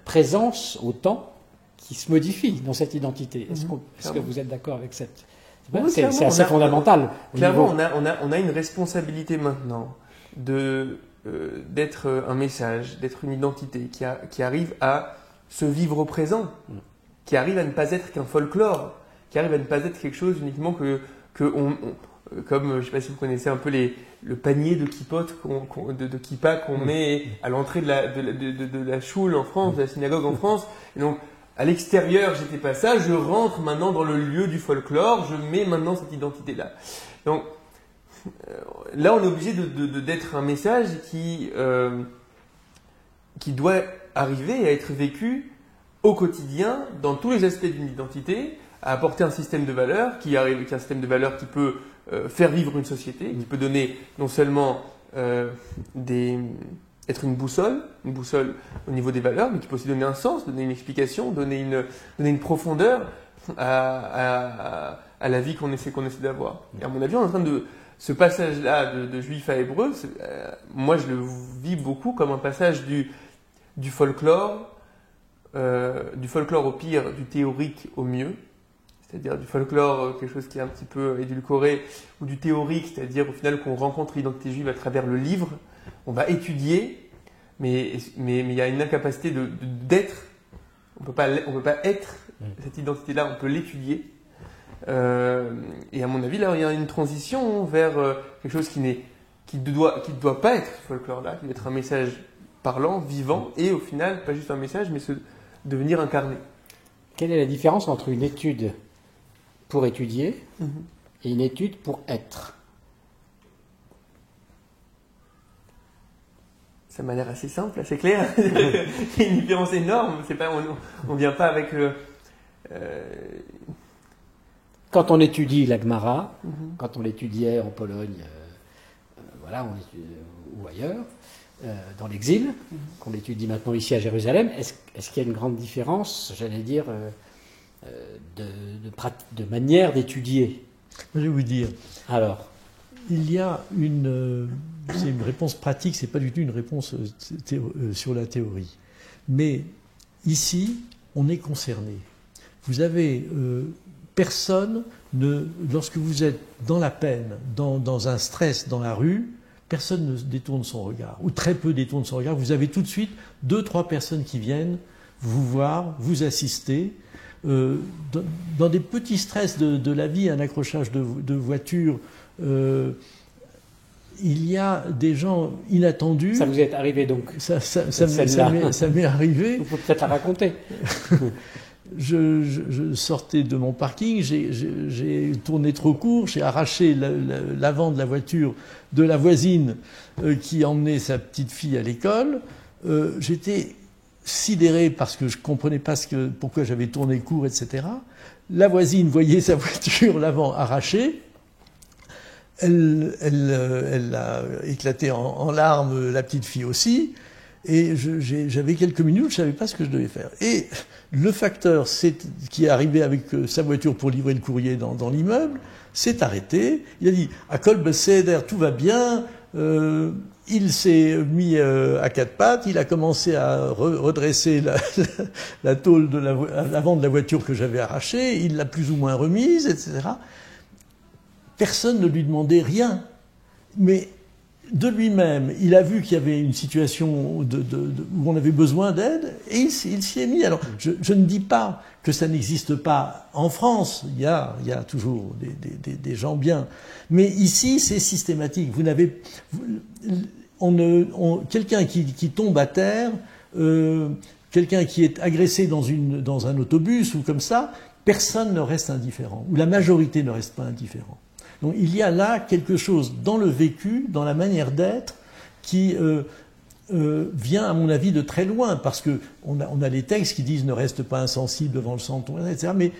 présence au temps qui se modifie dans cette identité. Est-ce que vous êtes d'accord avec cette... C'est assez fondamental. Clairement, on a une responsabilité maintenant d'être un message, d'être une identité qui arrive à se vivre au présent, qui arrive à ne pas être qu'un folklore, qui arrive à ne pas être quelque chose uniquement comme, je ne sais pas si vous connaissez un peu le panier de kippotes, de kippa qu'on met à l'entrée de la choule en France, de la synagogue en France. Et donc, à l'extérieur, j'étais pas ça, je rentre maintenant dans le lieu du folklore, je mets maintenant cette identité-là. Donc, là, on est obligé d'être un message qui doit arriver à être vécu au quotidien, dans tous les aspects d'une identité, à apporter un système de valeurs qui peut faire vivre une société, qui peut donner non seulement être une boussole au niveau des valeurs, mais qui peut aussi donner un sens, donner une explication, donner une profondeur à la vie qu'on essaie d'avoir. Et à mon avis, on est en train ce passage-là de juif à hébreu, moi je le vis beaucoup comme un passage du folklore au pire, du théorique au mieux, c'est-à-dire du folklore, quelque chose qui est un petit peu édulcoré, ou du théorique, c'est-à-dire au final qu'on rencontre l'identité juive à travers le livre. On va étudier, mais il y a une incapacité d'être. On peut pas être cette identité-là, on peut l'étudier. Et à mon avis, là, il y a une transition vers quelque chose qui ne doit pas être ce folklore-là, qui doit être un message parlant, vivant, et au final, pas juste un message, mais devenir incarné. Quelle est la différence entre une étude pour étudier et une étude pour être? Ça m'a l'air assez simple, assez clair. Il y a une différence énorme. On vient pas avec le... Quand on étudie la Gemara, quand on l'étudiait en Pologne, ou ailleurs, dans l'exil, qu'on l'étudie maintenant ici à Jérusalem, est-ce qu'il y a une grande différence, j'allais dire, de manière d'étudier? Je vais vous dire. Alors, il y a c'est une réponse pratique, c'est pas du tout une réponse sur la théorie. Mais ici, on est concerné. Vous avez personne lorsque vous êtes dans la peine, dans un stress dans la rue, personne ne détourne son regard, ou très peu détourne son regard. Vous avez tout de suite 2-3 personnes qui viennent vous voir, vous assister. Dans des petits stress de la vie, un accrochage de voiture, il y a des gens inattendus. Ça vous est arrivé donc? Ça m'est arrivé. Vous pouvez peut-être la raconter. Je sortais de mon parking, j'ai tourné trop court, j'ai arraché l'avant de la voiture de la voisine qui emmenait sa petite fille à l'école. J'étais sidéré parce que je ne comprenais pas pourquoi j'avais tourné court, etc. La voisine voyait sa voiture, l'avant arraché. Elle a éclaté en larmes, la petite fille aussi. Et j'avais quelques minutes, je ne savais pas ce que je devais faire. Et le facteur qui est arrivé avec sa voiture pour livrer le courrier dans l'immeuble s'est arrêté. Il a dit « À Kol Beseder, tout va bien ». Il s'est mis à 4 pattes, il a commencé à redresser la tôle de l'avant de la voiture que j'avais arrachée, il l'a plus ou moins remise, etc. Personne ne lui demandait rien. Mais de lui-même, il a vu qu'il y avait une situation où on avait besoin d'aide et il s'y est mis. Alors, je ne dis pas que ça n'existe pas en France, il y a toujours des gens bien, mais ici c'est systématique. Vous n'avez quelqu'un qui tombe à terre, quelqu'un qui est agressé dans un autobus ou comme ça, personne ne reste indifférent, ou la majorité ne reste pas indifférent. Donc il y a là quelque chose dans le vécu, dans la manière d'être, qui vient, à mon avis, de très loin, parce qu'on a les textes qui disent « ne reste pas insensible devant le sang de ton maître », etc. Mais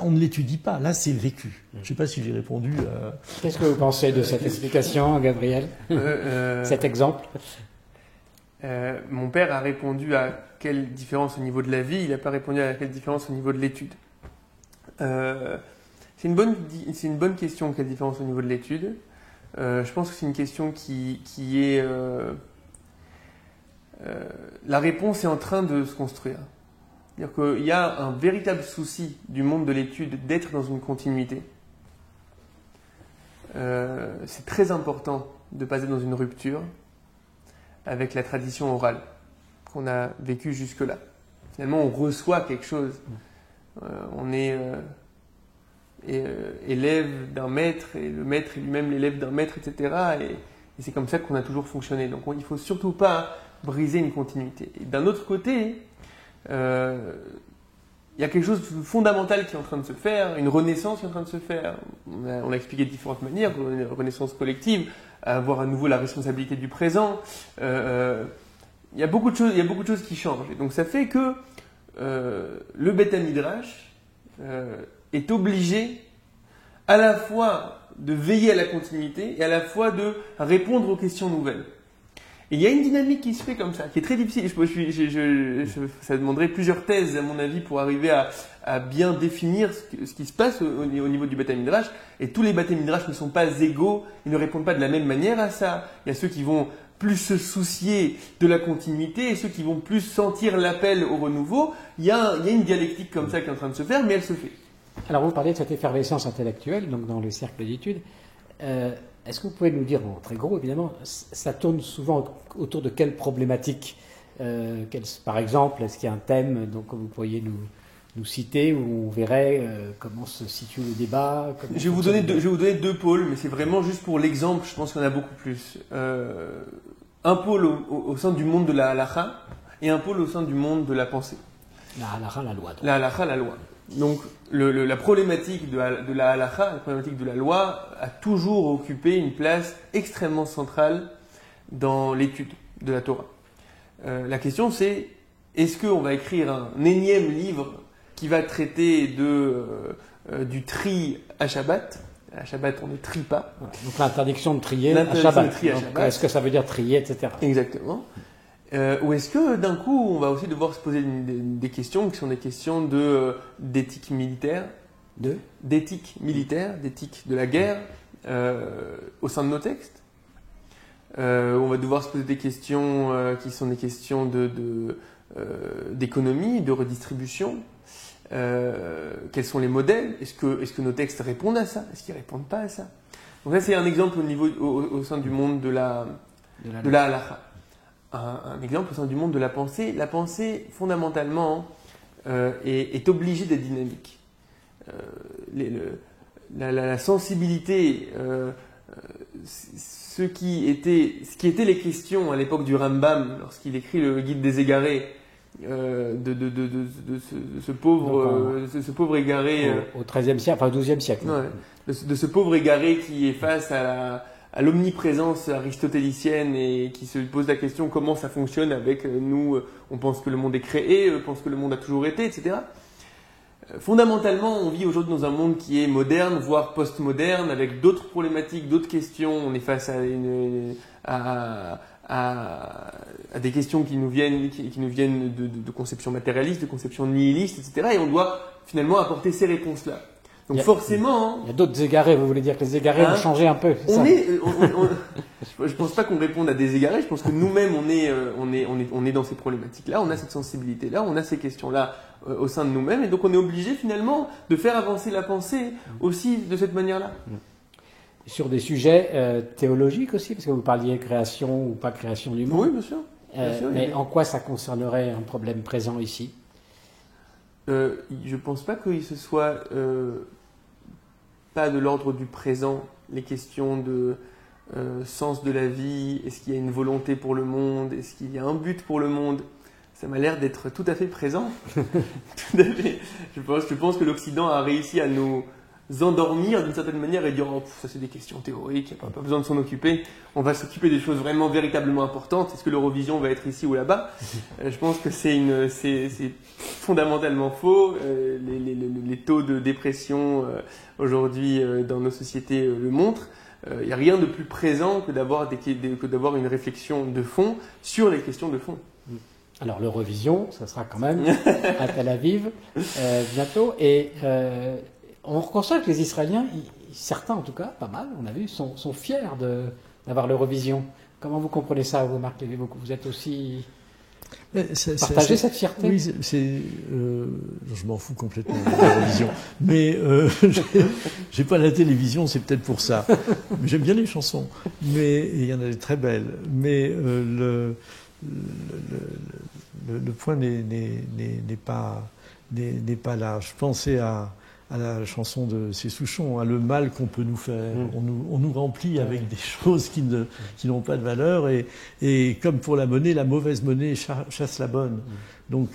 on ne l'étudie pas. Là, c'est vécu. Je ne sais pas si j'ai répondu à... Qu'est-ce que vous pensez de cette explication, Gabriel? Cet exemple? Mon père a répondu à quelle différence au niveau de la vie, il n'a pas répondu à quelle différence au niveau de l'étude. C'est une bonne question, quelle différence au niveau de l'étude. Je pense que c'est une question qui est... la réponse est en train de se construire. C'est-à-dire qu'il y a un véritable souci du monde de l'étude d'être dans une continuité. C'est très important de passer dans une rupture avec la tradition orale qu'on a vécue jusque-là. Finalement, on reçoit quelque chose. On est élève d'un maître, et le maître est lui-même l'élève d'un maître, etc. Et c'est comme ça qu'on a toujours fonctionné. Donc il ne faut surtout pas briser une continuité. Et d'un autre côté, il y a quelque chose de fondamental qui est en train de se faire, une renaissance qui est en train de se faire. On l'a expliqué de différentes manières, une renaissance collective, avoir à nouveau la responsabilité du présent. Il y a beaucoup de choses qui changent. Et donc ça fait que le Beth Midrash est obligé à la fois de veiller à la continuité et à la fois de répondre aux questions nouvelles. Et il y a une dynamique qui se fait comme ça, qui est très difficile. Ça demanderait plusieurs thèses, à mon avis, pour arriver à bien définir ce qui se passe au niveau du Beth Midrash. Et tous les Beth Midrash ne sont pas égaux, ils ne répondent pas de la même manière à ça. Il y a ceux qui vont plus se soucier de la continuité et ceux qui vont plus sentir l'appel au renouveau. Il y a une dialectique comme ça qui est en train de se faire, mais elle se fait. Alors vous parlez de cette effervescence intellectuelle, donc dans les cercles d'études. Est-ce que vous pouvez nous dire, bon, très gros évidemment, ça tourne souvent autour de quelles problématiques par exemple, est-ce qu'il y a un thème donc, que vous pourriez nous citer où on verrait comment se situe le débat? Je vais vous donner deux pôles, mais c'est vraiment juste pour l'exemple, je pense qu'il y en a beaucoup plus. Un pôle au sein du monde de la halakha et un pôle au sein du monde de la pensée. La halakha, la loi. Donc. La halakha, la loi. Donc la problématique de la halakha, la problématique de la loi a toujours occupé une place extrêmement centrale dans l'étude de la Torah. La question c'est, est-ce qu'on va écrire un énième livre qui va traiter du tri à Shabbat? À Shabbat, on ne trie pas. Donc l'interdiction de trier à Shabbat. Est-ce que ça veut dire trier, etc. Exactement. Ou est-ce que d'un coup, on va aussi devoir se poser des questions qui sont des questions d'éthique militaire, d'éthique militaire, d'éthique de la guerre au sein de nos textes. On va devoir se poser des questions qui sont des questions d'économie, de redistribution. Quels sont les modèles? Est-ce que nos textes répondent à ça? Est-ce qu'ils ne répondent pas à ça? Donc là, c'est un exemple au sein du monde de la halakha. Un exemple au sein du monde de la pensée. La pensée, fondamentalement, est obligée d'être dynamique. La sensibilité, ce qui étaient les questions à l'époque du Rambam, lorsqu'il écrit le Guide des égarés, de ce pauvre égaré. Au XIIIe siècle, enfin au XIIe siècle. Ouais, de ce pauvre égaré qui est face à l'omniprésence aristotélicienne et qui se pose la question comment ça fonctionne avec nous, on pense que le monde est créé, on pense que le monde a toujours été, etc. Fondamentalement, on vit aujourd'hui dans un monde qui est moderne, voire post-moderne, avec d'autres problématiques, d'autres questions. On est face à des questions qui nous viennent de conceptions matérialistes, de conceptions nihilistes, etc. Et on doit finalement apporter ces réponses-là. Donc forcément... Il y a d'autres égarés, vous voulez dire que les égarés ont changé un peu? Je ne pense pas qu'on réponde à des égarés, je pense que nous-mêmes on est dans ces problématiques-là, on a cette sensibilité-là, on a ces questions-là au sein de nous-mêmes, et donc on est obligé finalement de faire avancer la pensée aussi de cette manière-là. Sur des sujets théologiques aussi, parce que vous parliez création ou pas création du monde. Oui, bien sûr. Mais en quoi ça concernerait un problème présent ici? Je ne pense pas que ce soit pas de l'ordre du présent, les questions de sens de la vie, est-ce qu'il y a une volonté pour le monde, est-ce qu'il y a un but pour le monde? Ça m'a l'air d'être tout à fait présent. Tout à fait. Je pense que l'Occident a réussi à endormir d'une certaine manière et dire oh, ça c'est des questions théoriques, il n'y a pas besoin de s'en occuper, on va s'occuper des choses vraiment véritablement importantes, est-ce que l'Eurovision va être ici ou là-bas? Je pense que c'est fondamentalement faux. Les taux de dépression aujourd'hui dans nos sociétés le montrent. Il n'y a rien de plus présent que d'avoir une réflexion de fond sur les questions de fond. Alors l'Eurovision, ça sera quand même à Tel Aviv bientôt. Et on constate que les Israéliens, certains en tout cas, pas mal, on a vu, sont fiers d'avoir l'Eurovision. Comment vous comprenez ça, vous, Marc Lévy? Vous êtes aussi... Partagez cette fierté? Oui, je m'en fous complètement de l'Eurovision. Mais j'ai pas la télévision, c'est peut-être pour ça. Mais j'aime bien les chansons. Mais il y en a des très belles. Mais le point n'est pas là. Je pensais à la chanson de Cessouchon, à le mal qu'on peut nous faire. On nous remplit avec des choses qui n'ont pas de valeur. Et comme pour la monnaie, la mauvaise monnaie chasse la bonne. Donc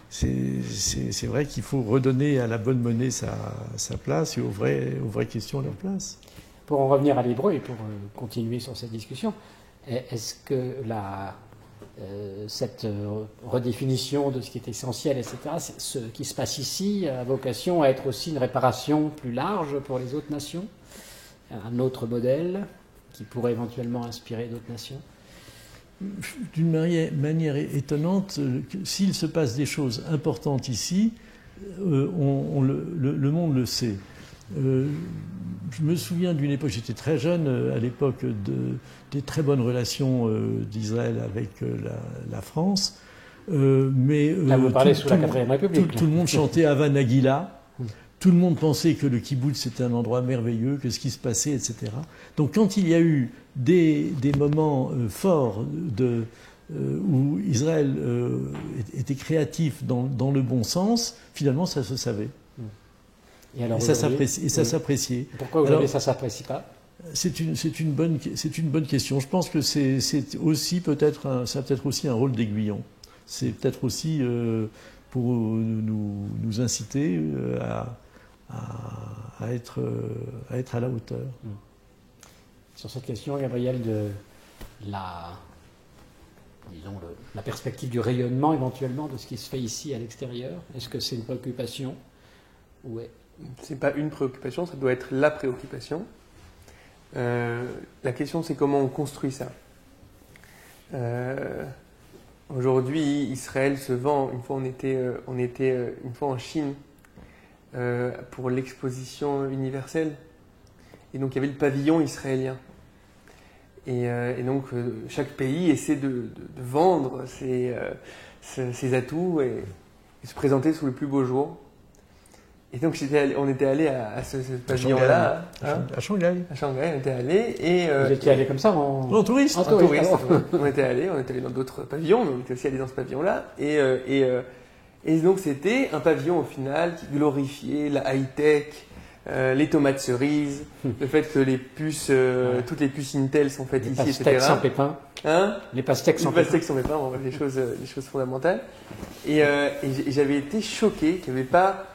c'est vrai qu'il faut redonner à la bonne monnaie sa place et aux vraies questions leur place. Pour en revenir à l'hébreu et pour continuer sur cette discussion, est-ce que cette redéfinition de ce qui est essentiel, etc., ce qui se passe ici a vocation à être aussi une réparation plus large pour les autres nations? Un autre modèle qui pourrait éventuellement inspirer d'autres nations? D'une manière étonnante, s'il se passe des choses importantes ici, le monde le sait. Je me souviens d'une époque, j'étais très jeune, à l'époque des très bonnes relations d'Israël avec la France. Là, vous parlez sous la 4e République. Tout le monde chantait Hava Nagila. Tout le monde pensait que le kibbutz c'était un endroit merveilleux, que ce qui se passait, etc. Donc quand il y a eu des moments forts où Israël était créatif dans le bon sens, finalement ça se savait. Et ça s'appréciait. Pourquoi aujourd'hui ça ne s'apprécie pas? C'est une bonne question. Je pense que c'est aussi ça a peut-être aussi un rôle d'aiguillon. C'est peut-être aussi pour nous inciter à être à la hauteur. Sur cette question, Gabriel, de la perspective du rayonnement éventuellement de ce qui se fait ici à l'extérieur, est-ce que c'est une préoccupation? C'est pas une préoccupation, ça doit être la préoccupation. La question, c'est comment on construit ça. Aujourd'hui, Israël se vend. Une fois, on était une fois en Chine pour l'exposition universelle, et donc il y avait le pavillon israélien. Et donc chaque pays essaie de vendre ses atouts et se présenter sous le plus beau jour. Et donc on était allé à ce pavillon-là. À Shanghai. À Shanghai, on était allé. Et, vous étiez allé comme ça en touriste? En touriste. On était allé dans d'autres pavillons, mais on était aussi allé dans ce pavillon-là. Et donc c'était un pavillon au final qui glorifiait la high-tech, les tomates cerises, le fait que les puces, toutes les puces Intel sont faites ici, etc. Les pastèques sans pépins. Hein? Les pastèques sans pépins, on voit des choses fondamentales. Et j'avais été choqué qu'il n'y avait pas...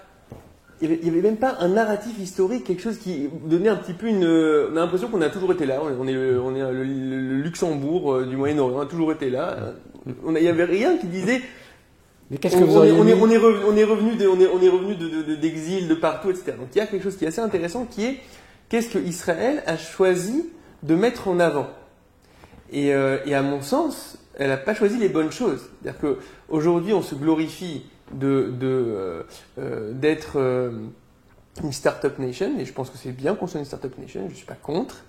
Il n'y avait même pas un narratif historique, quelque chose qui donnait un petit peu on a l'impression qu'on a toujours été là. On est le Luxembourg du Moyen-Orient, on a toujours été là. Il n'y avait rien qui disait. Mais qu'est-ce que vous auriez dit ? On est revenu d'exil de partout, etc. Donc il y a quelque chose qui est assez intéressant, qui est qu'est-ce que Israël a choisi de mettre en avant. Et à mon sens, elle n'a pas choisi les bonnes choses. C'est-à-dire qu'aujourd'hui, on se glorifie d'être une start-up nation, et je pense que c'est bien qu'on soit une start-up nation, je ne suis pas contre,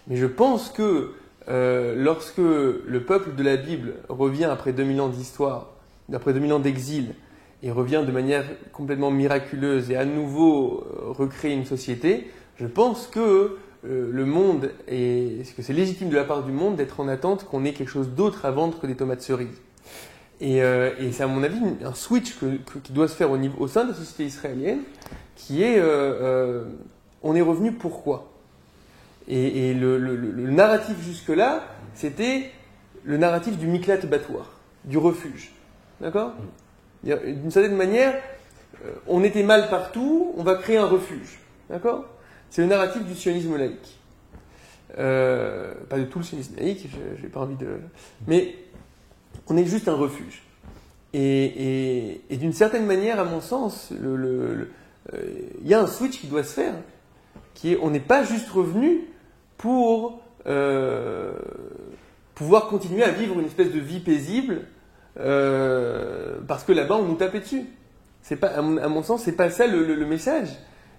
mais je pense que lorsque le peuple de la Bible revient après 2000 ans d'histoire, après 2000 ans d'exil, et revient de manière complètement miraculeuse et à nouveau recréer une société, je pense que le monde, est-ce que c'est légitime de la part du monde d'être en attente qu'on ait quelque chose d'autre à vendre que des tomates cerises. Et c'est à mon avis un switch qui doit se faire au sein de la société israélienne, qui est on est revenu pourquoi. Et le narratif jusque-là, c'était le narratif du miklat batouar, du refuge. D'accord ? D'une certaine manière, on était mal partout, on va créer un refuge. D'accord? C'est le narratif du sionisme laïque. Pas de tout le sionisme laïque, je n'ai pas envie de... Mais on est juste un refuge. Et d'une certaine manière, à mon sens, y a un switch qui doit se faire, qui est, on n'est pas juste revenu pour pouvoir continuer à vivre une espèce de vie paisible, parce que là-bas on nous tapait dessus. C'est pas, à mon sens, c'est pas ça le message.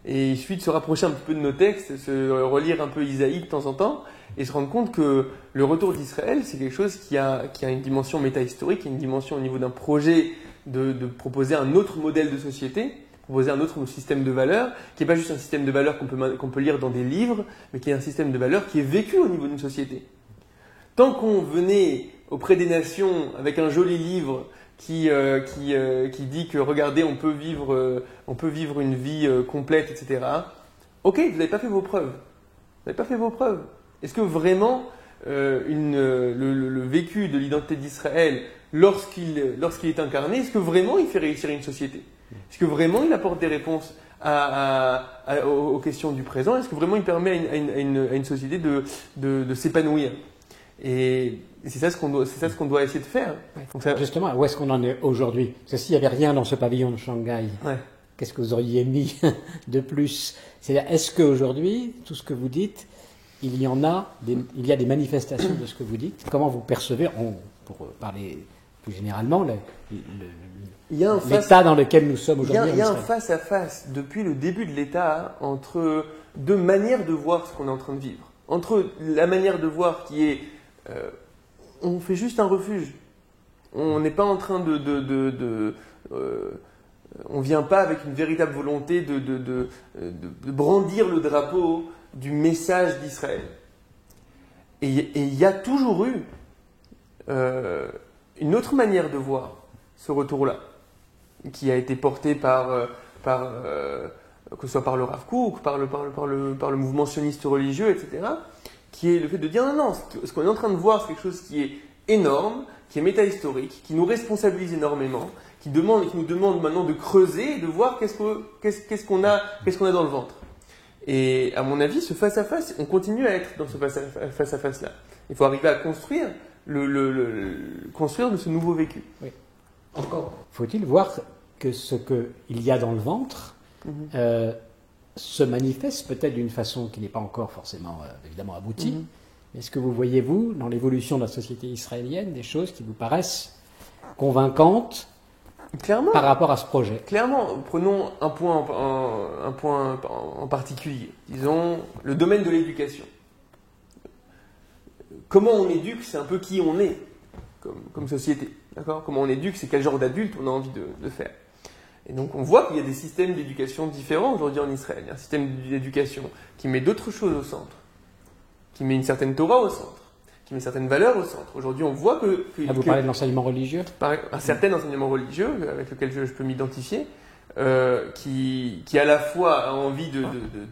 Et il suffit de se rapprocher un petit peu de nos textes, se relire un peu Isaïe de temps en temps, et se rendre compte que le retour d'Israël, c'est quelque chose qui a une dimension métahistorique, une dimension au niveau d'un projet de proposer un autre modèle de société, proposer un autre système de valeurs, qui n'est pas juste un système de valeurs qu'on peut lire dans des livres, mais qui est un système de valeurs qui est vécu au niveau d'une société. Tant qu'on venait auprès des nations avec un joli livre qui dit que regardez, on peut vivre une vie complète, etc. Ok, vous n'avez pas fait vos preuves. Vous n'avez pas fait vos preuves. Est-ce que vraiment le vécu de l'identité d'Israël, lorsqu'il est incarné, est-ce que vraiment il fait réussir une société? Est-ce que vraiment il apporte des réponses aux questions du présent? Est-ce que vraiment il permet à une société de s'épanouir? Et c'est ça ce qu'on doit essayer de faire. Ouais. Donc ça... Justement, où est-ce qu'on en est aujourd'hui? Parce que s'il n'y avait rien dans ce pavillon de Shanghai, qu'est-ce que vous auriez mis de plus? C'est-à-dire, est-ce qu'aujourd'hui, tout ce que vous dites, il y a des manifestations de ce que vous dites? Comment vous percevez, pour parler plus généralement, l'état dans lequel nous sommes aujourd'hui? Il y a un face-à-face depuis le début de l'État entre deux manières de voir ce qu'on est en train de vivre. Entre la manière de voir qui est on fait juste un refuge. On n'est pas en train on vient pas avec une véritable volonté de brandir le drapeau du message d'Israël. Et il y a toujours eu une autre manière de voir ce retour-là, qui a été portée que ce soit par le Rav Kook, par le mouvement sioniste religieux, etc., qui est le fait de dire non, ce qu'on est en train de voir, c'est quelque chose qui est énorme, qui est métahistorique, qui nous responsabilise énormément, qui nous demande maintenant de creuser et de voir qu'est-ce qu'on a dans le ventre. Et à mon avis, ce face-à-face, on continue à être dans ce face-à-face-là. Il faut arriver à construire construire de ce nouveau vécu. Oui. Encore faut-il voir que ce qu'il y a dans le ventre se manifeste peut-être d'une façon qui n'est pas encore forcément évidemment aboutie. Est-ce que vous voyez, vous, dans l'évolution de la société israélienne, des choses qui vous paraissent convaincantes par rapport à ce projet? Clairement, prenons un point en particulier. Disons, le domaine de l'éducation. Comment on éduque, c'est un peu qui on est comme société. D'accord? Comment on éduque, c'est quel genre d'adulte on a envie de faire. Et donc on voit qu'il y a des systèmes d'éducation différents aujourd'hui en Israël. Il y a un système d'éducation qui met d'autres choses au centre, qui met une certaine Torah au centre, qui met certaines valeurs au centre. Aujourd'hui on voit vous parlez de l'enseignement religieux? Un certain enseignement religieux avec lequel je peux m'identifier, qui à la fois a envie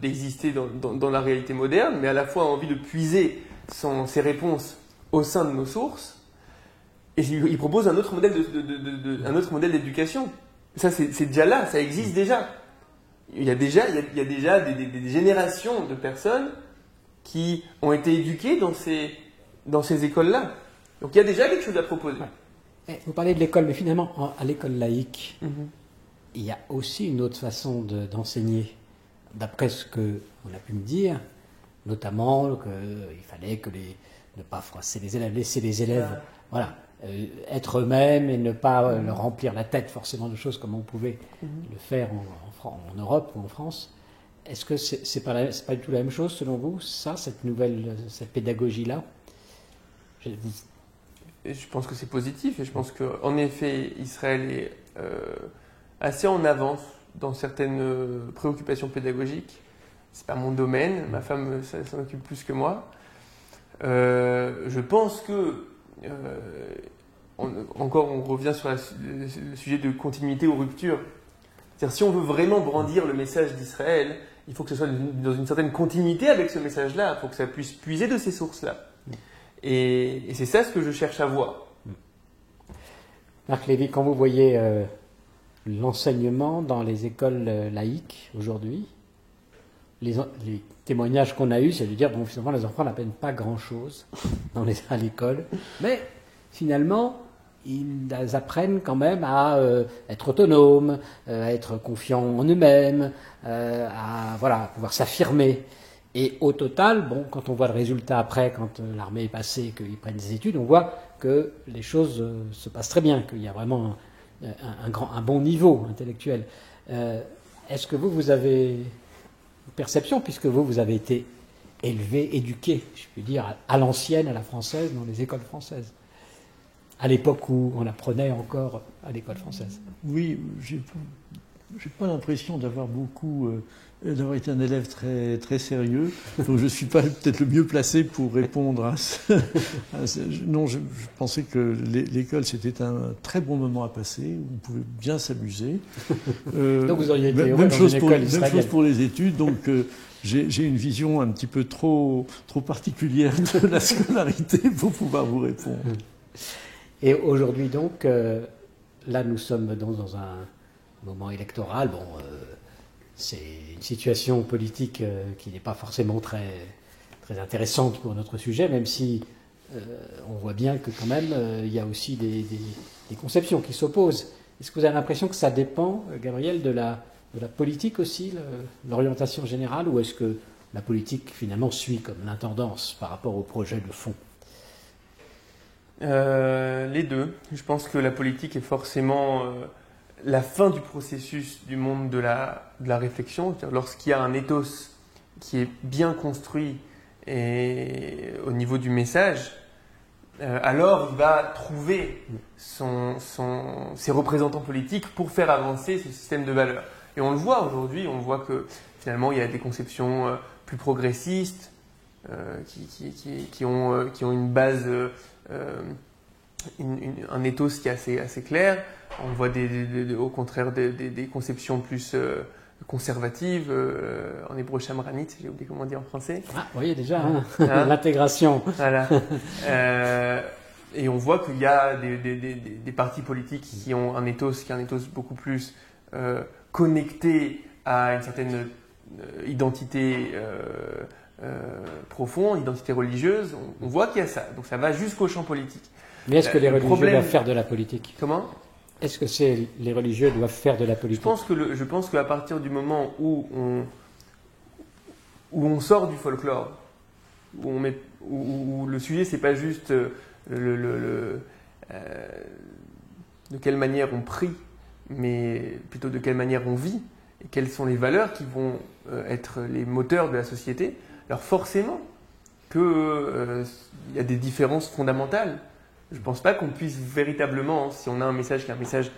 d'exister dans la réalité moderne, mais à la fois a envie de puiser ses réponses au sein de nos sources. Et il propose un autre modèle d'éducation. Ça, c'est déjà là, ça existe déjà. Il y a déjà des générations de personnes qui ont été éduquées dans ces écoles-là. Donc il y a déjà quelque chose à proposer. Ouais. Vous parlez de l'école, mais finalement, à l'école laïque, il y a aussi une autre façon d'enseigner. D'après ce qu'on a pu me dire, notamment qu'il fallait ne pas froisser les élèves, laisser les élèves... Voilà. Être eux-mêmes et ne pas leur remplir la tête forcément de choses comme on pouvait le faire en Europe ou en France. Est-ce que c'est pas du tout la même chose selon vous, cette pédagogie-là? Je pense que c'est positif et je pense qu'en effet Israël est assez en avance dans certaines préoccupations pédagogiques. C'est pas mon domaine, ma femme s'en occupe plus que moi. Je pense que on revient sur le sujet de continuité ou rupture. C'est-à-dire, si on veut vraiment brandir le message d'Israël, il faut que ce soit dans une certaine continuité avec ce message-là, il faut que ça puisse puiser de ces sources-là. Et c'est ça ce que je cherche à voir. Marc Lévy, quand vous voyez l'enseignement dans les écoles laïques aujourd'hui, les témoignages qu'on a eus, c'est de dire, bon, finalement, les enfants n'apprennent pas grand-chose à l'école, mais finalement, ils apprennent quand même à être autonomes, à être confiants en eux-mêmes, à pouvoir s'affirmer. Et au total, bon, quand on voit le résultat après, quand l'armée est passée, qu'ils prennent des études, on voit que les choses se passent très bien, qu'il y a vraiment un bon niveau intellectuel. Est-ce que vous avez une perception, puisque vous avez été élevé, éduqué, je puis dire, à l'ancienne, à la française, dans les écoles françaises, à l'époque où on apprenait encore à l'école française? Oui, j'ai pas l'impression d'avoir d'avoir été un élève très, très sérieux, donc je ne suis pas peut-être le mieux placé pour répondre à ça. Non, je pensais que l'école, c'était un très bon moment à passer, où on pouvait bien s'amuser. Donc vous auriez été heureux même dans chose une pour, école même israélienne. chose pour les études, donc j'ai une vision un petit peu trop particulière de la scolarité pour pouvoir vous répondre. Et aujourd'hui donc, là nous sommes dans un moment électoral. Bon, c'est une situation politique qui n'est pas forcément très, très intéressante pour notre sujet, même si on voit bien que quand même il y a aussi des conceptions qui s'opposent. Est-ce que vous avez l'impression que ça dépend, Gabriel, de la politique aussi, l'orientation générale, ou est-ce que la politique finalement suit comme l'intendance par rapport au projet de fond? Les deux. Je pense que la politique est forcément la fin du processus du monde de la réflexion. Lorsqu'il y a un ethos qui est bien construit et au niveau du message, alors il va trouver ses représentants politiques pour faire avancer ce système de valeurs. Et on le voit aujourd'hui, on voit que finalement il y a des conceptions plus progressistes qui ont une base, un ethos qui est assez clair. On voit au contraire des conceptions plus conservatives, en hébreu chamranit, j'ai oublié comment dire en français. Ah, vous voyez déjà, l'intégration. Voilà. Et on voit qu'il y a des partis politiques qui ont un ethos beaucoup plus connecté à une certaine identité profonde, identité religieuse. On voit qu'il y a ça. Donc ça va jusqu'au champ politique. Mais est-ce que les religieux doivent faire de la politique? Comment? Est-ce que les religieux doivent faire de la politique? Je pense qu'à partir du moment où on sort du folklore, où le sujet c'est pas juste de quelle manière on prie, mais plutôt de quelle manière on vit, et quelles sont les valeurs qui vont être les moteurs de la société, alors forcément qu'il y a des différences fondamentales. Je ne pense pas qu'on puisse véritablement, si on a un message qui est un message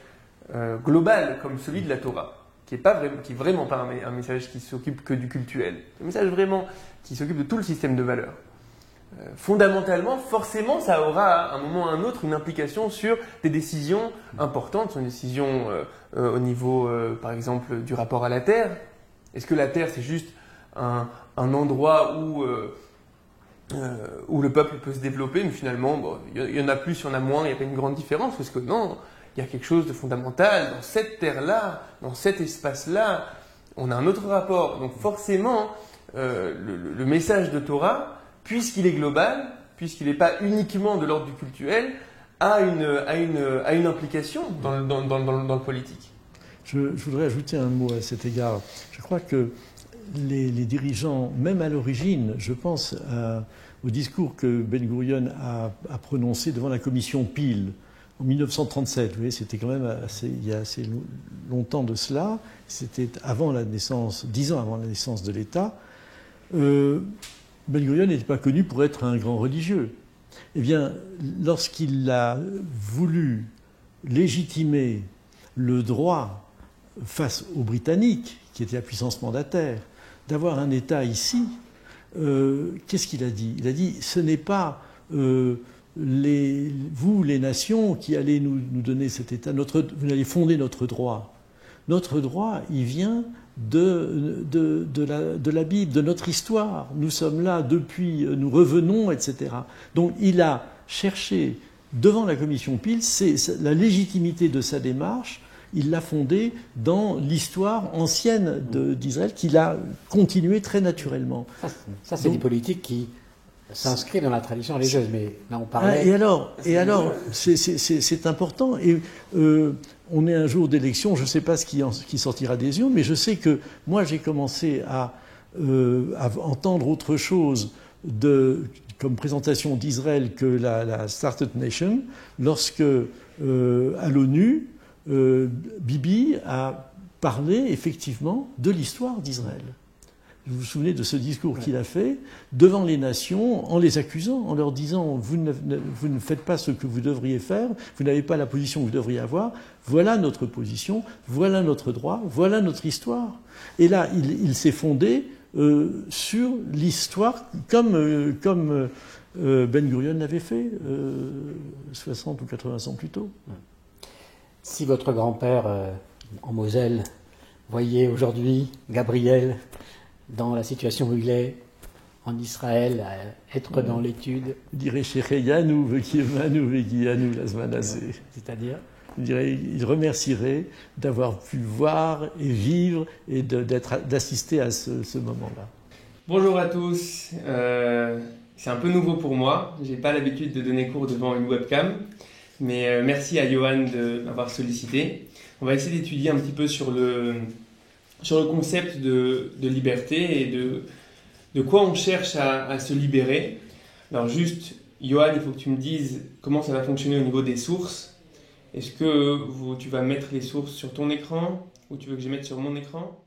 global comme celui de la Torah, qui est vraiment pas un message qui s'occupe que du cultuel, un message vraiment qui s'occupe de tout le système de valeurs. Fondamentalement, forcément, ça aura à un moment ou à un autre une implication sur des décisions importantes, sur une décision au niveau, par exemple, du rapport à la Terre. Est-ce que la Terre, c'est juste un endroit où le peuple peut se développer, mais finalement, bon, il y en a plus, il y en a moins, il n'y a pas une grande différence, parce que non, il y a quelque chose de fondamental dans cette terre-là, dans cet espace-là, on a un autre rapport. Donc forcément, le message de Torah, puisqu'il est global, puisqu'il n'est pas uniquement de l'ordre du cultuel, a une implication dans le politique. Je voudrais ajouter un mot à cet égard. Je crois que les dirigeants, même à l'origine, je pense au discours que Ben Gurion a prononcé devant la commission Peel en 1937. Vous voyez, c'était quand même il y a assez longtemps de cela. C'était avant la naissance, 10 ans avant la naissance de l'État. Ben Gurion n'était pas connu pour être un grand religieux. Eh bien, lorsqu'il a voulu légitimer le droit face aux Britanniques, qui étaient la puissance mandataire, d'avoir un État ici, qu'est-ce qu'il a dit? Il a dit, ce n'est pas vous, les nations, qui allez nous donner cet État, vous allez fonder notre droit. Notre droit, il vient de la Bible, de notre histoire. Nous sommes là depuis, nous revenons, etc. Donc il a cherché, devant la commission Peel, c'est la légitimité de sa démarche il l'a fondé dans l'histoire ancienne d'Israël, qu'il a continué très naturellement. Ça c'est des politiques qui s'inscrivent dans la tradition religieuse, mais là on parlait... Et alors c'est important. Et on est un jour d'élection, je ne sais pas ce qui sortira des urnes, mais je sais que moi j'ai commencé à entendre autre chose comme présentation d'Israël que la Startup Nation, lorsque à l'ONU, Bibi a parlé effectivement de l'histoire d'Israël. Vous vous souvenez de ce discours qu'il a fait devant les nations en les accusant, en leur disant vous ne faites pas ce que vous devriez faire, vous n'avez pas la position que vous devriez avoir, voilà notre position, voilà notre droit, voilà notre histoire. Et là, il s'est fondé sur l'histoire comme Ben Gurion l'avait fait 60 ou 80 ans plus tôt. Si votre grand-père en Moselle voyait aujourd'hui Gabriel dans la situation où il est en Israël, à être dans l'étude... Il dirait Shecheyanu vekiyemanu vekiyanu lazmanazé. C'est-à-dire, il remercierait d'avoir pu voir et vivre et d'assister à ce moment-là. Bonjour à tous, c'est un peu nouveau pour moi, j'ai pas l'habitude de donner cours devant une webcam, mais merci à Johan de m'avoir sollicité. On va essayer d'étudier un petit peu sur le concept de liberté et de quoi on cherche à se libérer. Alors juste, Johan, il faut que tu me dises comment ça va fonctionner au niveau des sources. Est-ce que tu vas mettre les sources sur ton écran ou tu veux que je mette sur mon écran ?